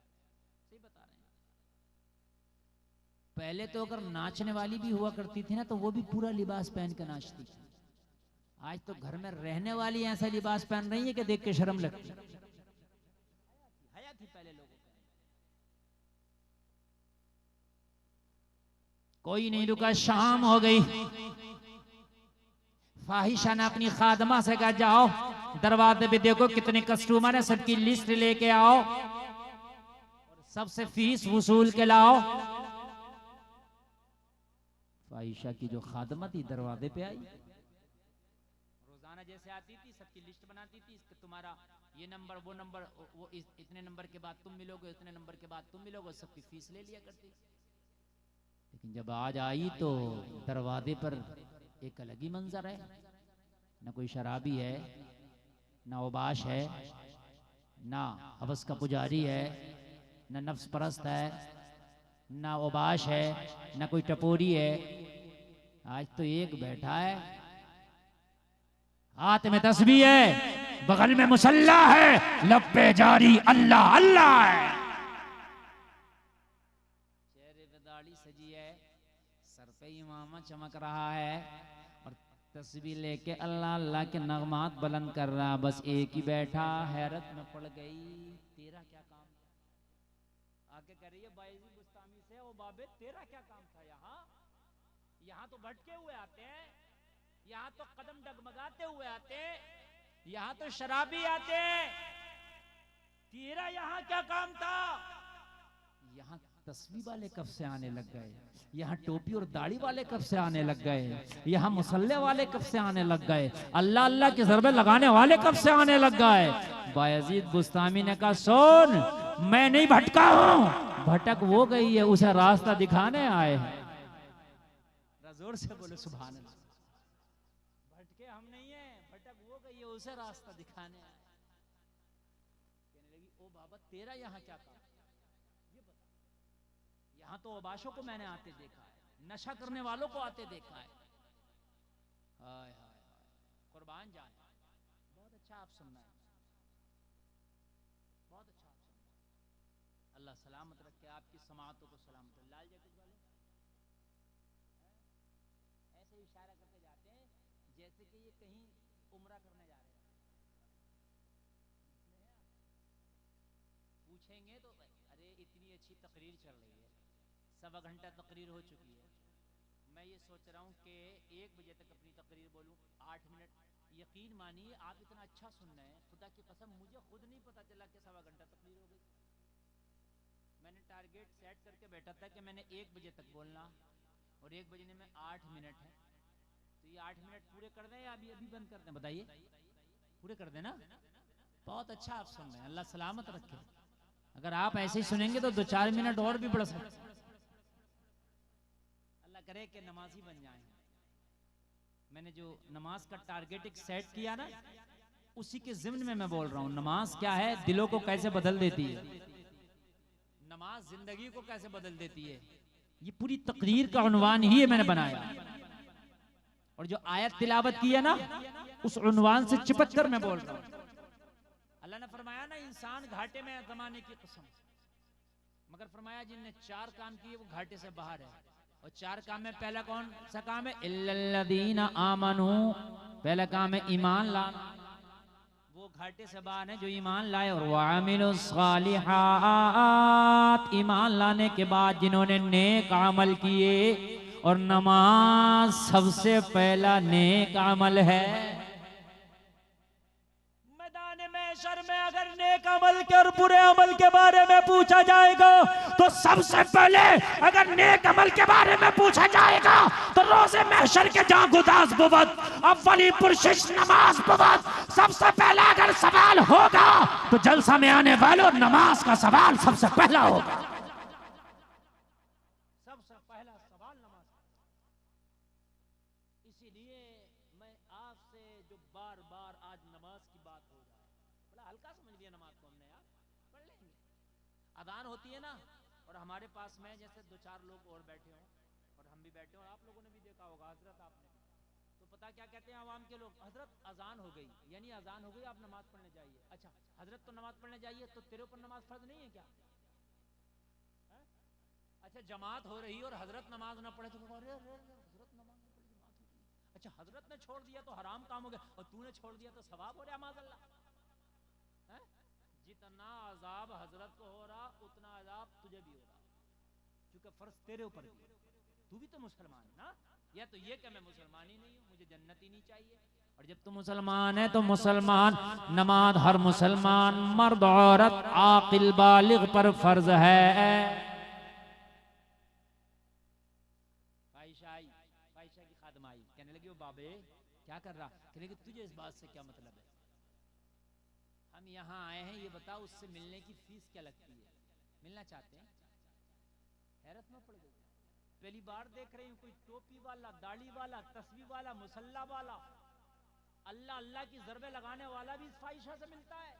सही बता रहे हैं। पहले तो अगर नाचने वाली भी हुआ करती थी ना तो वो भी पूरा लिबास पहन के नाचती थी। आज तो घर में रहने वाली ऐसा लिबास पहन रही है कि देख के शर्म लगती है। हया थी पहले लोगों को। कोई नहीं रुका, शाम हो गई। फाहिशा ने अपनी खादमा से कहा जाओ दरवाजे पे देखो कितने कस्टमर है, सबकी लिस्ट लेके आओ, सबसे फीस वसूल के लाओ। फाहिशा की जो खादमा थी दरवाजे पे आई, रोजाना जैसे आती थी, सबकी लिस्ट बनाती थी, तुम्हारा ये नंबर, वो नंबर, वो इतने नंबर के बाद तुम मिलोगे, इतने नंबर के बाद तुम मिलोगे, सबकी फीस ले लिया करती। लेकिन जब आज आई तो दरवाजे पर एक अलग ही मंजर है। न कोई शराबी है, न उबाश है, ना हवस का पुजारी है, न नफ्स परस्त है, ना उबाश है, ना कोई टपोरी है। आज तो एक बैठा है, हाथ में तस्बीह है, बगल में मुसल्ला है, लब पे जारी अल्लाह अल्लाह है, चेहरे पे दाढ़ी सजी है, सर पे इमामा चमक रहा है, और तस्बीह लेके अल्लाह अल्लाह के नगमात बुलंद कर रहा। बस एक ही बैठा, हैरत में पड़ गई, तेरा क्या काम था? आके कह रही है बायजीद बुस्तामी से, ओ बाबे तेरा क्या काम था यहाँ? यहाँ तो भटके हुए आते हैं, यहाँ तो कदम डगमगाते हुए आते हैं, यहाँ तो शराबी आते हैं, तेरा यहाँ क्या काम था? यहाँ तस्बीह वाले कब से आने लग गए, यहाँ टोपी और दाढ़ी वाले कब से आने लग गए, यहाँ मुसल्ले वाले कब से आने लग गए, अल्लाह अल्लाह के ज़रबे लगाने वाले कब से आने लग गए? बायजीद बुस्तामी ने कहा सुन, मैं नहीं भटका हूं, भटक वो गई है, उसे रास्ता दिखाने आए हैं। जोर से बोले सुभान अल्लाह। भटके हम नहीं है, भटक वो गई है, उसे रास्ता दिखाने आए। कहने लगी ओ बाबा तेरा यहाँ क्या काम, ये बता। यहाँ तो उबाशों को मैंने आते देखा है, नशा करने वालों को आते देखा है। हाय हाय हाय, कुर्बान जान, बहुत अच्छा आप सुनना है, बहुत अच्छा आप सुनना। अल्लाह सलामत रखे, आपकी समातों को सलामत रखे। लाल जैकेट वाले ऐसे इशारा करके जाते हैं जैसे कि ये कहीं उम्रा करने जा रहे हैं। पूछेंगे तो अरे इतनी अच्छी तकरीर चल रही है, 1.25 घंटा तकरीर हो चुकी है, मैं ये सोच रहा हूँ कि 1 बजे तक अपनी तकरीर बोलूँ, 8 मिनट। यकीन मानिए आप इतना अच्छा सुन रहे हैं, खुदा की कसम मुझे खुद नहीं पता चला कि 1.25 घंटा तकरीर हो गई। मैंने टारगेट सेट करके बैठा था कि मैंने 1 बजे तक बोलना, और 1 बजने में 8 मिनट है, तो ये 8 मिनट पूरे कर दें या अभी अभी बंद कर दें? बताइए, पूरे कर दें ना? बहुत अच्छा आप सुन रहे हैं, अल्लाह सलामत रखे। अगर आप ऐसे ही सुनेंगे तो 2-4 मिनट और भी बढ़ सकते। अल्लाह करे कि नमाजी बन जाएं। मैंने जो नमाज का टारगेट एक सेट किया ना, उसी के ज़िम्न में मैं बोल रहा हूँ। नमाज क्या है, दिलों को कैसे बदल देती है, नमाज जिंदगी को कैसे बदल देती है, ये पूरी तकरीर का उन्वान ही मैंने बनाया। और जो आयत तिलावत की है ना, उस उन्वान से चिपक कर मैं बोल रहा हूँ। अल्लाह ने फरमाया ना, इंसान घाटे में ज़माने की कसम, मगर फरमाया जिनने 4 काम किए वो घाटे से बाहर है। और 4 काम में पहला कौन सा काम है? इल्लल्लज़ीना आमनू, पहला काम है ईमान लाना। वो घाटे से बाहर है जो ईमान लाए। और वामिलुस्सालिहात, ईमान लाने के बाद जिन्होंने नेक अमल किए, और नमाज सबसे पहला नेक अमल है। मैदान महशर में अगर नेक अमल के और बुरे अमल के बारे में पूछा जाएगा तो सबसे पहले अगर नेक अमल के बारे में पूछा जाएगा तो रोज़े महशर के जहाँ गुदास बुवत अव्वली पुरशिश नमाज बुवत, सबसे पहला अगर सवाल होगा तो जलसा में आने वालों नमाज का सवाल सबसे पहला होगा। सबसे पहला सवाल नमाज। इसीलिए मैं आपसे जो बार बार आज नमाज की बात हो रहा है, बड़ा हल्का समझ लिया नमाज को हमने, यार पढ़ लेंगे। अजान होती है ना, और हमारे पास में जैसे 2-4 लोग और बैठे हों, और हम भी बैठे हों, आप लोगों ने भी देखा होगा, हजरत आपने भी, तो पता क्या कहते हैं आवाम के लोग? हजरत अजान हो गई, यानी अजान हो गई, आप नमाज पढ़ने जाइए। अच्छा हजरत तो नमाज पढ़ने जाइए, तो तेरे ऊपर नमाज फर्ज नहीं है क्या? अच्छा जमात हो रही और हजरत नमाज ना पढ़े तो अरे हजरत नमाज ना पढ़े, जमात हो रही। अच्छा हजरत ने छोड़ दिया तो हराम काम हो गया, और तूने छोड़ दिया तो सवाब हो रहा। माज़अल्लाह, जितना अजाब हजरत को हो रहा उतना अजाब तुझे भी हो रहा, क्योंकि फर्ज तेरे ऊपर भी। तू भी तो मुसलमान है ना, या तो ये कि मैं मुसलमान ही नहीं हूँ, मुझे जन्नत ही नहीं चाहिए। और जब तू मुसलमान है तो मुसलमान नमाज हर मुसलमान मर्द औरत आकिल बालिग पर फर्ज है। फाइशा की खादमा आई, कहने लगी वो बाबे क्या कर रहा? कहने लगी तुझे इस बात से क्या मतलब है? हम यहाँ आए हैं, ये बताओ उससे मिलने की फीस क्या लगती है? मिलना चाहते हैं? हैरत में पड़ गई, पहली बार देख रही हूँ कोई टोपी वाला, दाढ़ी वाला, तस्बीह वाला, मुसल्ला वाला, अल्लाह अल्लाह की ज़रबे लगाने वाला भी इस फाहिशा से मिलता है।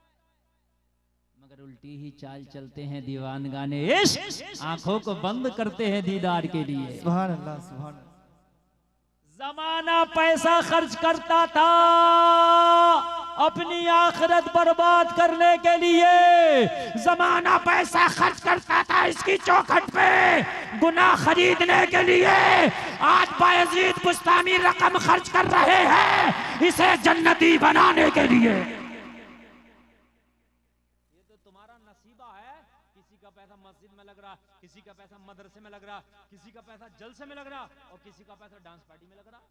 मगर उल्टी ही चाल चलते हैं दीवानगाने इश्क, आंखों को बंद करते हैं दीदार के लिए। सुभान अल्लाह, सुभान अल्लाह। जमाना पैसा खर्च करता था अपनी आखिरत बर्बाद करने के लिए, जमाना पैसा खर्च करता था इसकी चौखट पे गुनाह खरीदने के लिए। आज बायजीद बुस्तामी रकम खर्च कर रहे हैं इसे जन्नती बनाने के लिए। ये तो तुम्हारा नसीबा है, किसी का पैसा मस्जिद में लग रहा, किसी का पैसा मदरसे में लग रहा, किसी का पैसा जलसे में लग रहा, और किसी का पैसा डांस पार्टी में लग रहा।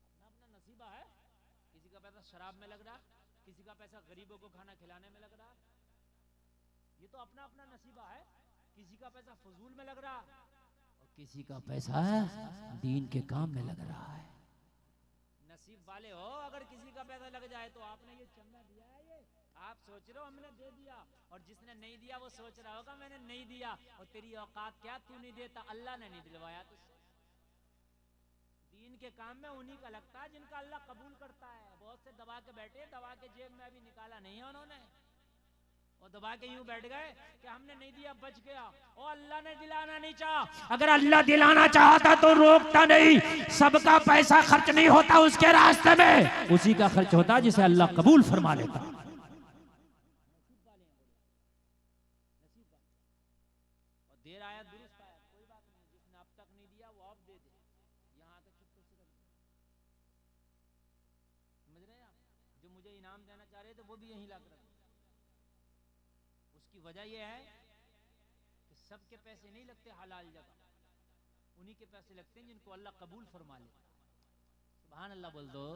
अपना अपना नसीबा है, किसी का पैसा शराब में लग रहा, किसी का पैसा गरीबों को खाना खिलाने में लग रहा। ये तो अपना अपना नसीबा है, किसी का पैसा फजूल में लग रहा, और किसी का पैसा दीन के काम में लग रहा है। नसीब वाले हो अगर किसी का पैसा लग जाए तो। आपने ये चंदा दिया है, ये आप सोच रहे हो हमने दे दिया, और जिसने नहीं दिया वो सोच रहा होगा मैंने नहीं दिया। और तेरी औकात क्या, तू नहीं देता, अल्लाह ने नहीं दिलवाया तुझसे। दीन के काम में उन्हीं का लगता है जिनका अल्लाह कबूल करता है। बहुत से दबा के बैठे, दबा के जेब में अभी निकाला नहीं है उन्होंने, और दबा के यूं बैठ गए कि हमने नहीं दिया बच गया। और अल्लाह ने दिलाना नहीं चाहा। अगर अल्लाह दिलाना चाहता तो रोकता नहीं। सबका पैसा खर्च नहीं होता उसके रास्ते में, उसी का खर्च होता जिसे अल्लाह कबूल फरमा लेता। इनाम देना चाह रहे थे वो भी यहीं ला कर रख। उसकी वजह यह है कि सबके पैसे नहीं लगते हलाल जगह, उन्हीं के पैसे लगते हैं जिनको अल्लाह कबूल फरमा ले। सुभान अल्लाह बोल दो।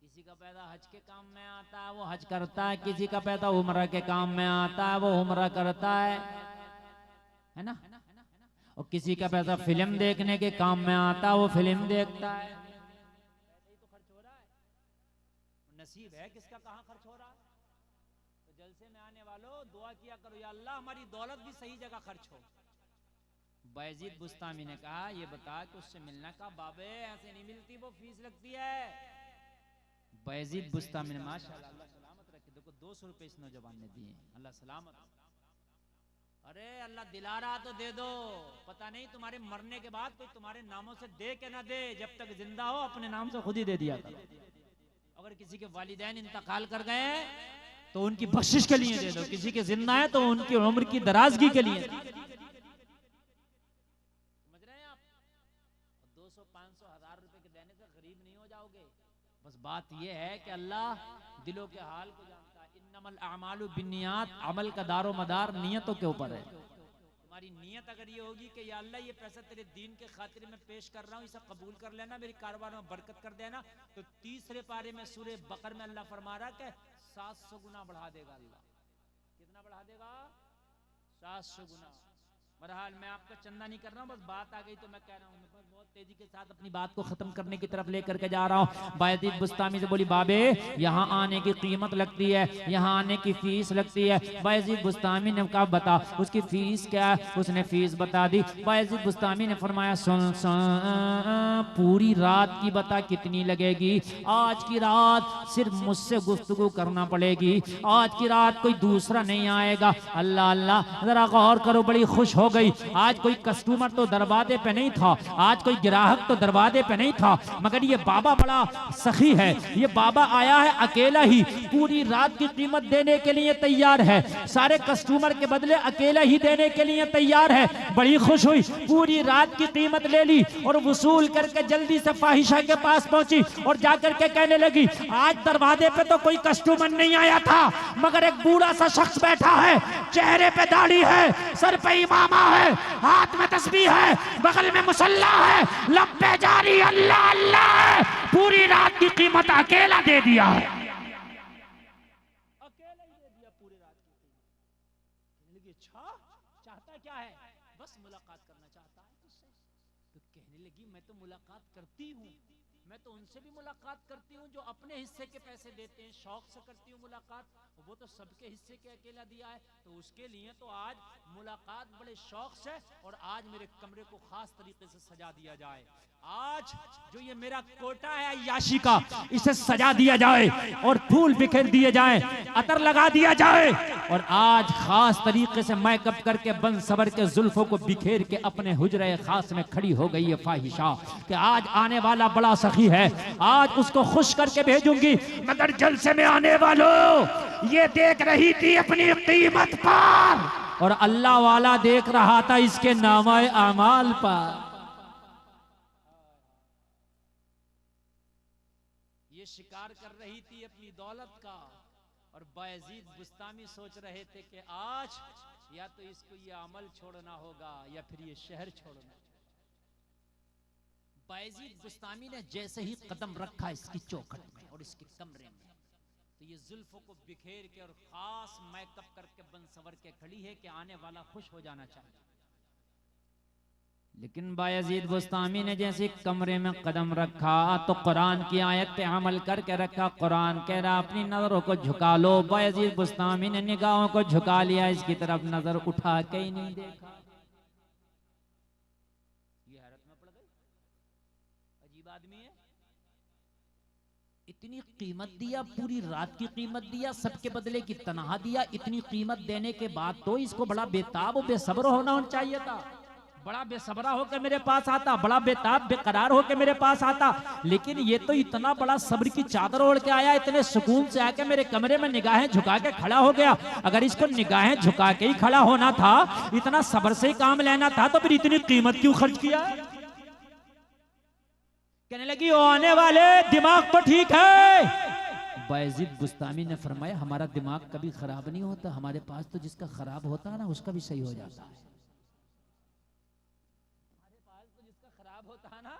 किसी का पैदा हज के काम में आता है वो हज करता है, किसी का पैदा उम्रा के काम में आता है वो उम्रा करता है ना। और किसी का पैसा फिल्म देखने के काम में आता है वो फिल्म देखता है। ऐसे ही तो खर्च हो रहा है, नसीब है किसका कहाँ खर्च हो रहा है। तो जलसे में आने वालों दुआ किया करो, या अल्लाह हमारी दौलत भी सही जगह खर्च हो। बायजीद बुस्तामी ने कहा ये बता कि उससे मिलना का बाबे ऐसे नहीं मिलती, वो फीस लगती है। बायजीद बुस्तामी ने माशाअल्लाह अल्लाह सलामत रखे, देखो 200 रुपए इस नौजवान ने दिए, अल्लाह सलामत। अरे अल्लाह दिला रहा तो दे दो, पता नहीं तुम्हारे मरने के बाद कोई तुम्हारे नामों से दे के ना दे, जब तक जिंदा हो अपने नाम से खुद ही दे दिया करो। अगर किसी के वालिदैन इंतकाल कर गए तो उनकी बख्शिश के लिए दे दो, किसी के जिंदा है तो उनकी उम्र की दराजगी के लिए। समझ रहे हैं आप? 200, 500, 1000 रुपए के देने से गरीब नहीं हो जाओगे। बस बात यह है कि अल्लाह दिलों के हाल को जानता है। इन्नमल अमालु बिन्नियात, अमल का दारो मदार नियतों के ऊपर है। तुम्हारी नियत अगर ये होगी कि या अल्लाह ये पैसा तेरे दीन के खातिर में पेश कर रहा हूँ, इसे कबूल कर लेना, मेरी कारोबार में बरकत कर देना, तो तीसरे पारे में सूरे बकर में अल्लाह फरमा रहा कि 700 गुना बढ़ा देगा अल्लाह। कितना बढ़ा देगा? 700 गुना। बहरहाल मैं आपका चंदा नहीं कर रहा हूँ, बस बात आ गई तो मैं कह रहा हूँ। बहुत तेजी के साथ अपनी बात को खत्म करने की तरफ लेकर के जा रहा हूँ। बायजीद बुस्तामी से बोली बाबे यहाँ आने की कीमत लगती है, यहाँ आने की फीस लगती है। बायजीद बुस्तामी ने कहा बता उसकी फीस क्या है। उसने फीस बता दी। बायजीद बुस्तामी ने फरमाया सुन पूरी रात की बता कितनी लगेगी। आज की रात सिर्फ मुझसे गुफ्तगू करना पड़ेगी, आज की रात कोई दूसरा नहीं आएगा। अल्लाह अल्लाह जरा गौर करो, बड़ी खुश हो गई। आज कोई कस्टमर तो दरवाजे पे नहीं था, आज कोई ग्राहक तो दरवाजे पे नहीं था, मगर ये बाबा बड़ा सखी है। ये बाबा आया है अकेला ही, पूरी रात की कीमत देने के लिए तैयार है, सारे कस्टमर के बदले अकेला ही देने के लिए तैयार है। बड़ी खुश हुई, पूरी रात की कीमत ले ली और वसूल करके जल्दी से फाहिशा के पास पहुंची और जाकर के कहने लगी आज दरवाजे पे तो कोई कस्टमर नहीं आया था, मगर एक बूढ़ा सा शख्स बैठा है, चेहरे पे दाढ़ी है, सर पे इमामा है, हाथ में तस्बीह है, बगल में मुसल्ला है, लब पे जारी अल्लाह अल्लाह है, पूरी रात की कीमत अकेला दे दिया है। अकेला ही दे दिया पूरी रात की कीमत। कहने लगी अच्छा चाहता क्या है? बस मुलाकात करना चाहता है तुझसे। तो कहने लगी मैं तो मुलाकात करती हूँ, मैं तो उनसे भी मुलाकात करती हूँ जो अपने हिस्से के पैसे देते हैं, शौक से करती हूँ मुलाकात, वो तो सबके हिस्से के अकेला दिया है, तो उसके लिए तो आज मुलाकात बड़े शौक से, और आज मेरे कमरे को खास तरीके से सजा दिया जाए। आज जो ये मेरा कोटा है अय्याशी का, इसे सजा दिया जाए और फूल बिखेर दिए जाए, अतर लगा दिया जाए, और आज खास तरीके से मेकअप करके बन सबर के जुल्फों को बिखेर के अपने हुजरे खास में खड़ी हो गई है फाहिशा कि आज आने वाला बड़ा सखी है, आज उसको खुश करके भेजूंगी। मगर जलसे में आने वालों ये देख रही थी अपनी कीमत पर, और अल्लाह वाला देख रहा था इसके नामाए अमाल पर। ये शिकार कर रही थी अपनी दौलत का, और बायजीद बुस्तामी सोच रहे थे कि आज या तो इसको ये अमल छोड़ना होगा या फिर ये शहर छोड़ना। बायजीद बुस्तामी ने जैसे ही कदम रखा इसकी चौखट में और इसके कमरे में, तो ये जुल्फों को बिखेर के और खास मेकअप करके बन सवर के खड़ी है कि आने वाला खुश हो जाना चाहिए। लेकिन बायजीद बुस्तामी ने जैसे कमरे में कदम रखा तो कुरान की आयत पे अमल करके रखा। कुरान कह रहा अपनी नजरों को झुका लो। बायजीद बुस्तामी ने निगाहों को झुका लिया, इसकी तरफ नजर उठा के ही नहीं देखा। ये हैरत में पड़ गई, अजीब आदमी है। इतनी कीमत दिया, पूरी रात की कीमत दिया, सबके बदले की तनहा दिया। इतनी कीमत देने के बाद तो इसको बड़ा बेताब और बेसब्र होना चाहिए था, बड़ा बेसब्रा होकर मेरे पास आता, बड़ा बेताब बेकरार होकर मेरे पास आता। लेकिन ये तो इतना बड़ा सब्र की चादर ओढ़ के आया, इतने सुकून से आके मेरे कमरे में निगाहें झुका के खड़ा हो गया। अगर इसको निगाहें झुका के ही खड़ा होना था, इतना सब्र से ही काम लेना था, तो फिर इतनी कीमत क्यों खर्च किया? कहने लगी ओ आने वाले, दिमाग तो ठीक है। बायजीद बुस्तामी ने फरमाया हमारा दिमाग कभी खराब नहीं होता, हमारे पास तो जिसका खराब होता है ना उसका भी सही हो जाता है। हमारे पास तो जिसका खराब होता है ना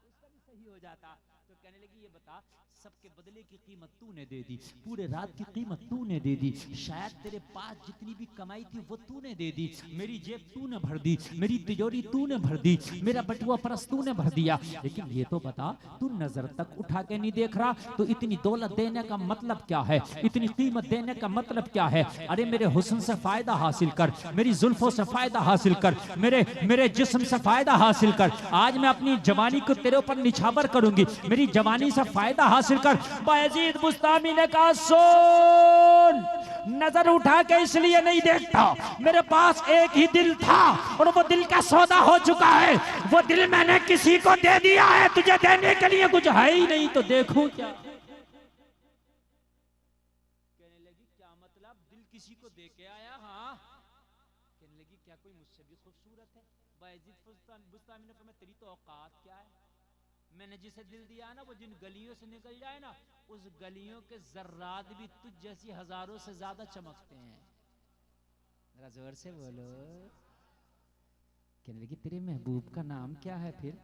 उसका भी सही हो जाता। तो कहने लगी ये बता, सबके बदले की कीमत तूने दे दी, पूरे रात की कीमत तूने दे दी, शायद तेरे पास जितनी भी कमाई थी वो तूने दे दी, मेरी जेब तूने भर दी, मेरी तिजोरी तूने भर दी, मेरा बटुआ परस तूने भर दिया, लेकिन ये तो बता तू नजर तक उठा के नहीं देख रहा, तो इतनी दौलत देने का मतलब क्या है, इतनी कीमत देने का मतलब क्या है? अरे मेरे हुस्न से फायदा हासिल कर, मेरी जुल्फों से फायदा हासिल कर, मेरे जिस्म से फायदा हासिल कर, आज मैं अपनी जवानी को तेरे ऊपर निछावर करूंगी, मेरी जवानी से फायदा हासिल कर। बायजीद बुस्तामी ने कहा सुन, नजर उठा के इसलिए नहीं देखता, मेरे पास एक ही दिल था और वो दिल का सौदा हो चुका है, वो दिल मैंने किसी को दे दिया है, तुझे देने के लिए कुछ है ही नहीं, तो देखूं क्या? कहने लगी क्या मतलब, दिल किसी को दे के आया? हाँ। कहने लगी क्या कोई मुझसे भी खूबसूरत है? बायजीद बुस्तामी ने कहा तेरी तो औकात क्या है, मैंने जिसे दिल दिया ना वो जिन गलियों से निकल जाए ना उस गलियों के जर्रात भी तुझ जैसी हजारों से ज्यादा चमकते हैं। जरा जोर से बोलो। कहने लगी तेरे महबूब का नाम क्या है फिर,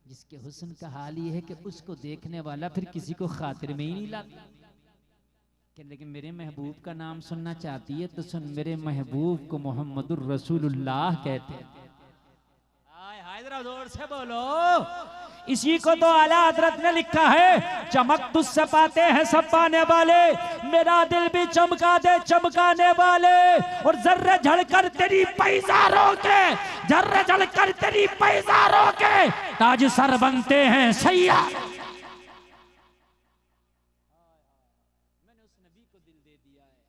जिसके हुस्न का हाल ये है कि उसको देखने वाला फिर किसी को खातिर में ही नहीं लाता। कहने लगी मेरे महबूब का नाम सुनना चाहती है तो सुन, मेरे महबूब को मोहम्मदुर रसूलुल्लाह कहते हैं। हाय हाय जरा जोर से बोलो। इसी को तो आला हजरत ने लिखा है, चमक तुझसे पाते हैं सब पाने वाले, मेरा दिल भी चमका दे चमकाने वाले, और जर्रे झड़कर तेरी पैजारों के, जर्रे झड़कर तेरी पैजारों के ताज सर बनते हैं सैया। मैंने उस नबी को दिल दे दिया है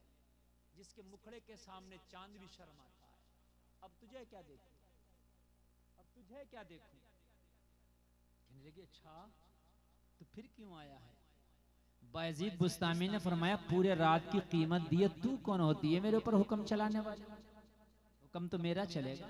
जिसके मुखड़े के सामने चांद भी शर्माता है। अब तुझे क्या देखूं, अब तुझे क्या देखूं? कहने लगी अच्छा तो फिर क्यों आया है? बायजीद बुस्तामी ने फरमाया पूरे रात की कीमत दी है, तू कौन होती है मेरे ऊपर हुक्म चलाने वाले? हुक्म तो मेरा चलेगा,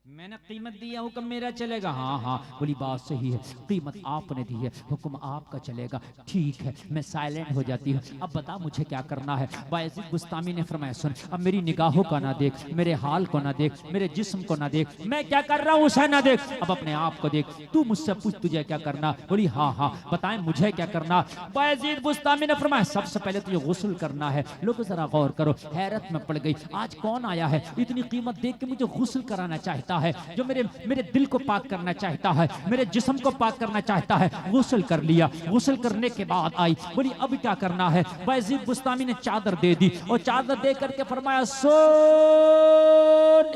मैंने कीमत दी है, हुक्म मेरा चलेगा। हाँ हाँ बोली बात सही है, कीमत आपने दी है, हुक्म आपका चलेगा, ठीक है मैं साइलेंट हो जाती हूँ, अब बता मुझे क्या करना है? बायजीद बुस्तामी ने फरमाया सुन, अब मेरी निगाहों का ना देख, मेरे हाल को ना देख, मेरे जिस्म को ना देख, मैं क्या कर रहा हूँ उसे ना देख, अब अपने आप को देख, तू मुझसे पूछ तुझे क्या करना? बोली हाँ हाँ बताएं मुझे क्या करना? बायजीद बुस्तामी ने फरमाया सबसे पहले तुझे गुस्ल करना है। लोग जरा गौर करो, हैरत में पड़ गई, आज कौन आया है इतनी कीमत देख के मुझे गुस्ल कराना चाहता है, जो मेरे दिल को पाक करना चाहता है, मेरे जिस्म को पाक करना चाहता है। गुस्ल कर लिया, गुस्ल करने के बाद आई, बोली अब क्या करना है? बायजीद बुस्तामी ने चादर दे दी और चादर दे करके फरमाया सुन,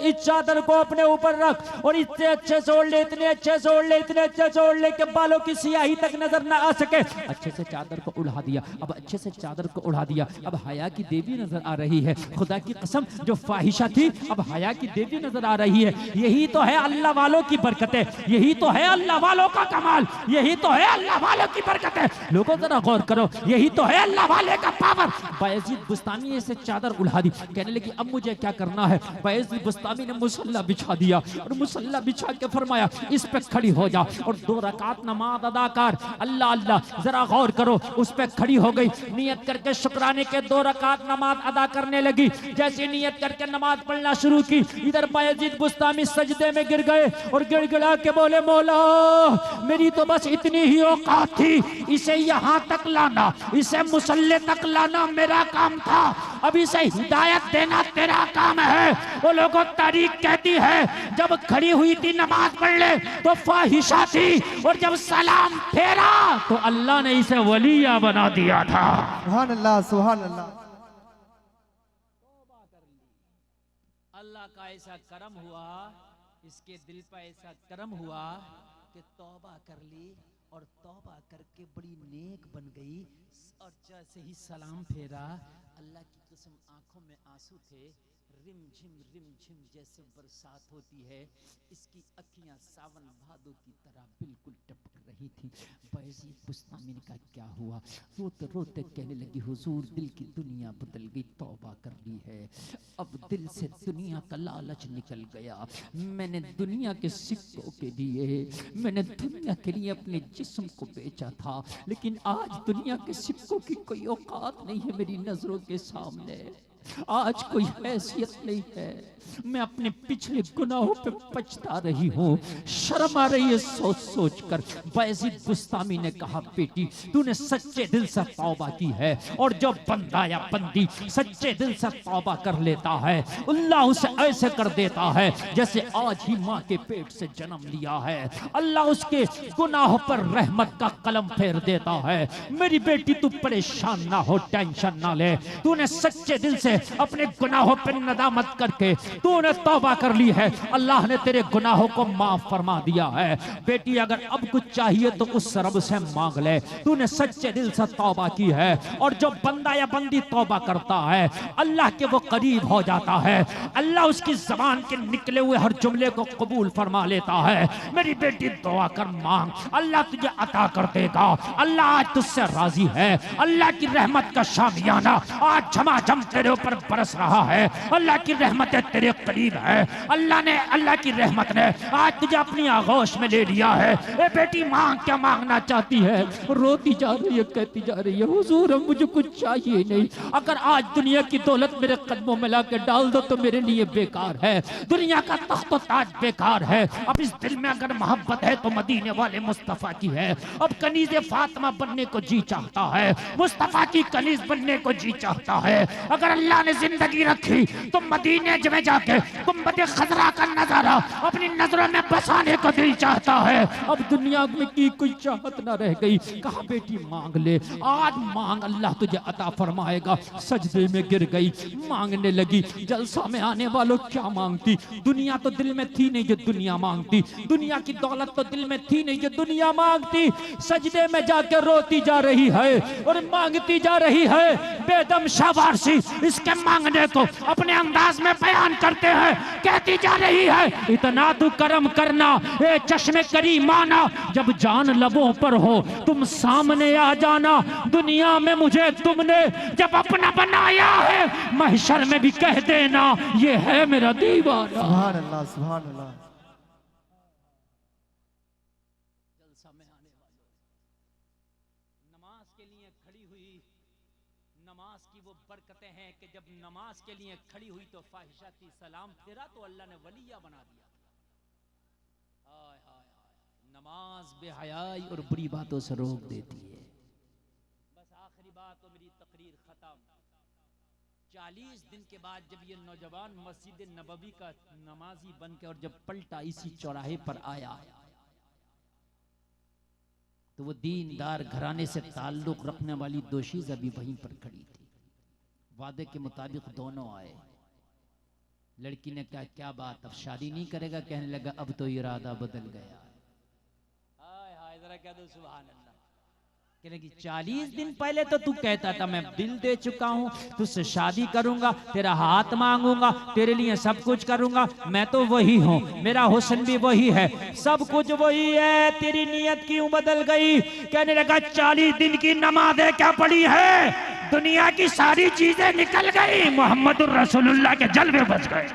इस चादर को अपने ऊपर रख और इतने अच्छे से ओढ़ ले, इतने अच्छे से ओढ़ ले, इतने अच्छे से ओढ़ ले कि बालों की सियाही तक नजर ना आ सके। अच्छे से चादर को उड़ा दिया, अब अच्छे से चादर को उड़ा दिया, अब हया की देवी नजर आ रही है, खुदा की कसम जो फाहिशा थी अब हया की देवी नजर आ रही है। यही तो है अल्लाह वालों की बरकतें, यही तो है अल्लाह वालों का कमाल, यही तो है अल्लाह वालों की बरकतें। लोगों जरा गौर करो, यही तो है अल्लाह वाले का पावर। बायजीद बुस्तामी से चादर उड़ा दी, कहने लगी अब मुझे क्या करना है? बायजीद बुस्तामी ने मुसल्ला बिछा दिया और मुसल्ला बिछा के फरमाया इस पे खड़ी हो जा और 2 रकात नमाज अदा कर। अल्लाह अल्लाह जरा गौर करो, उस पे खड़ी हो गई, नियत करके शुक्राने के 2 रकात नमाज अदा करने लगी। जैसे नियत करके नमाज पढ़ना शुरू की, इधर बायजीद बुस्तामी सजदे में गिर गए और गिड़गिड़ा के बोले मौला मेरी तो बस इतनी ही औकात थी, इसे यहाँ तक लाना, इसे मुसल्ले तक लाना मेरा काम था, अब इसे हिदायत देना तेरा काम है। वो लोगों तारीख कहती है जब खड़ी हुई थी नमाज पढ़ ले तो फाहिशा थी और जब सलाम फेरा तो अल्लाह ने इसे वलिया बना दिया था। सुभान अल्लाह सुभान अल्लाह। अल्लाह का ऐसा करम हुआ, इसके दिल पर ऐसा करम हुआ कि तौबा कर ली और तौबा करके बड़ी नेक बन गई। और जैसे ही सलाम फेरा अल्लाह की कसम आंखों में आंसू थे, रिम झिम जैसे बरसात होती है, इसकी अखियां सावन भादों की तरह बिल्कुल टपक रही रही थी। बैज़ीद बुस्तामी ने कहा क्या हुआ? रोते रोते कहने लगी हुजूर दिल की दुनिया बदल गई, तौबा कर ली है, अब दिल से दुनिया का लालच निकल गया। मैंने दुनिया के सिक्कों के लिए, मैंने दुनिया के लिए अपने जिस्म को बेचा था, लेकिन आज दुनिया के सिक्कों की कोई औकात नहीं है मेरी नजरों के सामने, आज कोई हैसियत नहीं है। मैं अपने पिछले गुनाहों पे पछता रही हूँ, शर्म आ रही है सोच सोच कर। बैज़ीद बुस्तामी ने कहा बेटी तूने सच्चे दिल से तौबा की है, और जो बंदा या बंदी सच्चे दिल से तौबा कर लेता है अल्लाह उसे ऐसे कर देता है जैसे आज ही माँ के पेट से जन्म लिया है। अल्लाह उसके गुनाहों पर रहमत का कलम फेर देता है। मेरी बेटी तू परेशान ना हो, टेंशन ना ले, तूने सच्चे दिल से अपने गुनाहों पर नदामत करके तूने तौबा कर ली है, अल्लाह ने तेरे गुनाहों को माफ फरमा दिया है। बेटी अगर अब कुछ चाहिए तो उस रब से मांग ले, तूने सच्चे दिल से तौबा की है, और जो बंदा या बंदी तौबा करता है अल्लाह के वो करीब हो जाता है, अल्लाह उसकी जबान के निकले हुए हर जुमले को कबूल फरमा लेता है। मेरी बेटी दुआ कर, मांग, अल्लाह तुझे अता कर देगा। अल्लाह आज तुझसे राजी है, अल्लाह की रहमत का शामियाना आज झमाझम तेरे ऊपर बरस रहा है, अल्लाह की रहमत तेरे करीब है। अल्लाह की रहमत ने आज तुझे अपनी आगोश में ले लिया है। ए बेटी मांग, क्या मांगना चाहती है? रोती जा रही है, कहती जा रही है हुजूर मुझे कुछ चाहिए नहीं, अगर आज दुनिया की दौलत मेरे कदमों में लाके डाल दो तो मेरे लिए बेकार है, दुनिया का तख्त ताज बेकार है। अब इस दिल में अगर मोहब्बत है तो मदीने वाले मुस्तफा की है। अब कनीज़े फातिमा बनने को जी चाहता है, मुस्तफा की कनीज बनने को जी चाहता है। अगर अल्लाह ने जिंदगी रखी तो मदीने में जाके गुंबद खजरा का नजारा अपनी नजरों में बसाने को दिल चाहता है। अब दुनिया में की कोई चाहत ना रह गई। कहा बेटी मांग ले, आज मांग, अल्लाह तुझे अता फरमाएगा। सजदे में गिर गई, मांगने लगी। जलसा में आने वालों क्या मांगती? दुनिया तो दिल में थी नहीं जो दुनिया मांगती, दुनिया की दौलत तो दिल में थी नहीं जो दुनिया मांगती। सजदे में जाकर रोती जा रही है और मांगती जा रही है। बेदम शाबाशी इसके मांगने को अपने अंदाज में बयान करते हैं, कहती जा रही है इतना तू करम करना ए चश्मे करीमाना, जब जान लबों पर हो तुम सामने आ जाना। दुनिया में मुझे तुमने जब अपना बनाया है, महशर में भी कह देना ये है मेरा दीवाना। सुभान अल्लाह, सुभान अल्लाह। जलसा में आने वाले नमाज के लिए खड़ी हुई, नमाज की वो बरकतें हैं कि जब नमाज के लिए खड़ी हुई तो फाहिशा थी, सलाम फेरा तो अल्लाह ने वलिया बना दिया। हाय हाय हाय, नमाज बेहयाई और बुरी बातों से रोक देती है। बस आखिरी बात तो मेरी तकरीर खत्म। 40 दिन के बाद जब ये नौजवान मस्जिद नबवी का नमाजी बन के और जब पलटा इसी चौराहे पर आया तो वो दीनदार घराने से ताल्लुक रखने वाली दोशीज़ा भी वहीं पर खड़ी थी। वादे के मुताबिक दोनों आए। लड़की ने कहा क्या बात, अब शादी नहीं करेगा? कहने लगा अब तो इरादा बदल गया। हाय हाय, जरा कह दो सुभान अल्लाह। कहने लगी 40 दिन पहले तो तू कहता था मैं दिल दे चुका हूँ, तुझसे शादी करूंगा, तेरा हाथ मांगूंगा, तेरे लिए सब कुछ करूंगा, मैं तो वही हूँ, मेरा हुस्न भी वही है, सब कुछ वही है, तेरी नीयत क्यों बदल गई? कहने लगा 40 दिन की नमाज़ें क्या पड़ी है, दुनिया की सारी चीजें निकल गई, मोहम्मदुर रसूलुल्लाह के जलवे बच गए।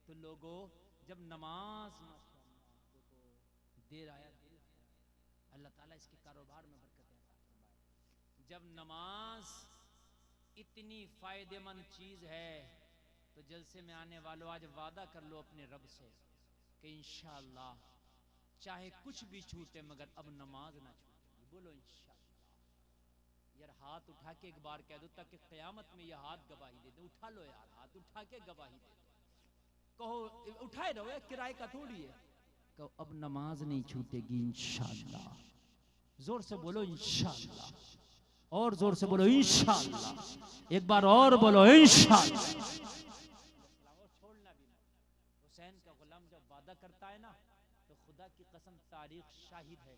तो लोगों जब नमाज देखो देर आया दिल है, अल्लाह ताला इसके कारोबार में बरकतें अता फरमाए। जब नमाज इतनी फायदेमंद चीज है तो जलसे में आने वालों आज वादा कर लो अपने रब से कि इंशाअल्लाह चाहे कुछ भी छूटे मगर अब नमाज ना छूटेगी। बोलो इंशाअल्लाह। यार हाथ उठा के एक बार कह दो ताकि क़यामत में यह हाथ गवाही दे दे। उठा लो यार, हाथ उठा के गवाही दे दो। कहो उठाए रहो, किराए का थोड़ी है। कहो अब नमाज नहीं छूटेगी इंशाअल्लाह। जोर से बोलो इंशाअल्लाह, और जोर से बोलो इंशाअल्लाह, एक बार और बोलो इंशाअल्लाह। छोड़ना भी ना। हुसैन का गुलाम जब वादा करता है ना तो खुदा की कसम तारीख शाहिद है,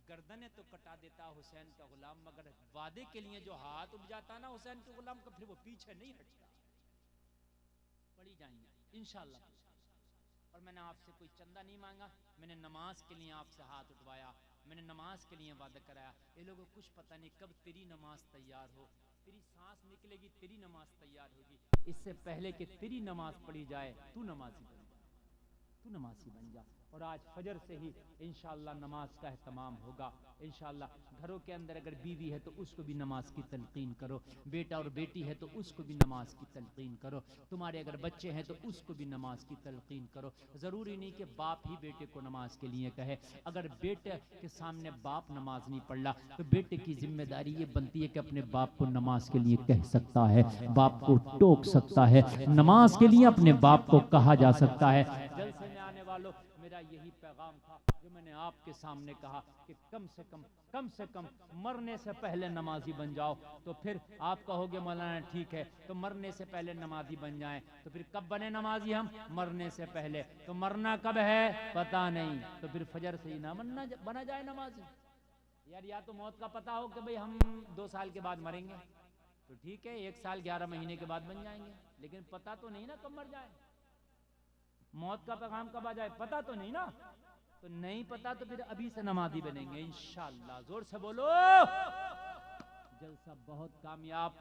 गर्दनें तो कटा देता हुसैन का गुलाम, मगर वादे के लिए जो हाथ उठ जाता ना हुसैन के गुलाम का, फिर वो पीछे नहीं हटता। पढ़ी जाएंगी इंशाअल्लाह। और मैंने आपसे कोई चंदा नहीं मांगा, मैंने नमाज के लिए आपसे हाथ उठवाया, मैंने नमाज के लिए वादा कराया। ये लोगों को कुछ पता नहीं कब तेरी नमाज तैयार हो, तेरी सांस निकलेगी तेरी नमाज तैयार होगी, इससे पहले कि तेरी नमाज पढ़ी जाए तू नमाजी बन जा, तू नमाजी बन जा। और आज फजर से ही इंशाअल्लाह नमाज का एहतमाम होगा इंशाअल्लाह। घरों के अंदर अगर बीवी है तो उसको भी नमाज की तलकीन करो, बेटा और बेटी है तो उसको भी नमाज की तलकीन करो, तुम्हारे अगर बच्चे हैं तो उसको भी नमाज की तलकीन करो। ज़रूरी नहीं कि बाप ही बेटे को नमाज के लिए कहे, अगर बेटे के सामने बाप नमाज नहीं पढ़ रहा तो बेटे की जिम्मेदारी ये बनती है कि अपने बाप को नमाज के लिए कह सकता है, बाप को टोक सकता है, नमाज के लिए अपने बाप को कहा जा सकता है। जलसे में आने वालों, मेरा यही पैगाम था जो मैंने आपके सामने कहा कि कम से कम मरने से पहले नमाजी बन जाओ। तो फिर आप कहोगे मौलाना ठीक है, तो मरने से पहले नमाजी बन जाएं, तो फिर कब बने नमाजी हम? मरने से पहले। तो मरना कब है पता नहीं, तो फिर फजर से ही ना बना जाए नमाजी। यार या तो मौत का पता हो कि भाई हम 2 साल के बाद मरेंगे, तो ठीक है 1 साल 11 महीने के बाद बन जाएंगे, लेकिन पता तो नहीं ना कब मर जाए, मौत का पैगाम कब आ जाए पता तो नहीं ना। तो नहीं पता तो फिर अभी से नमाजी बनेंगे इंशाअल्लाह। जोर से बोलो, जलसा बहुत कामयाब।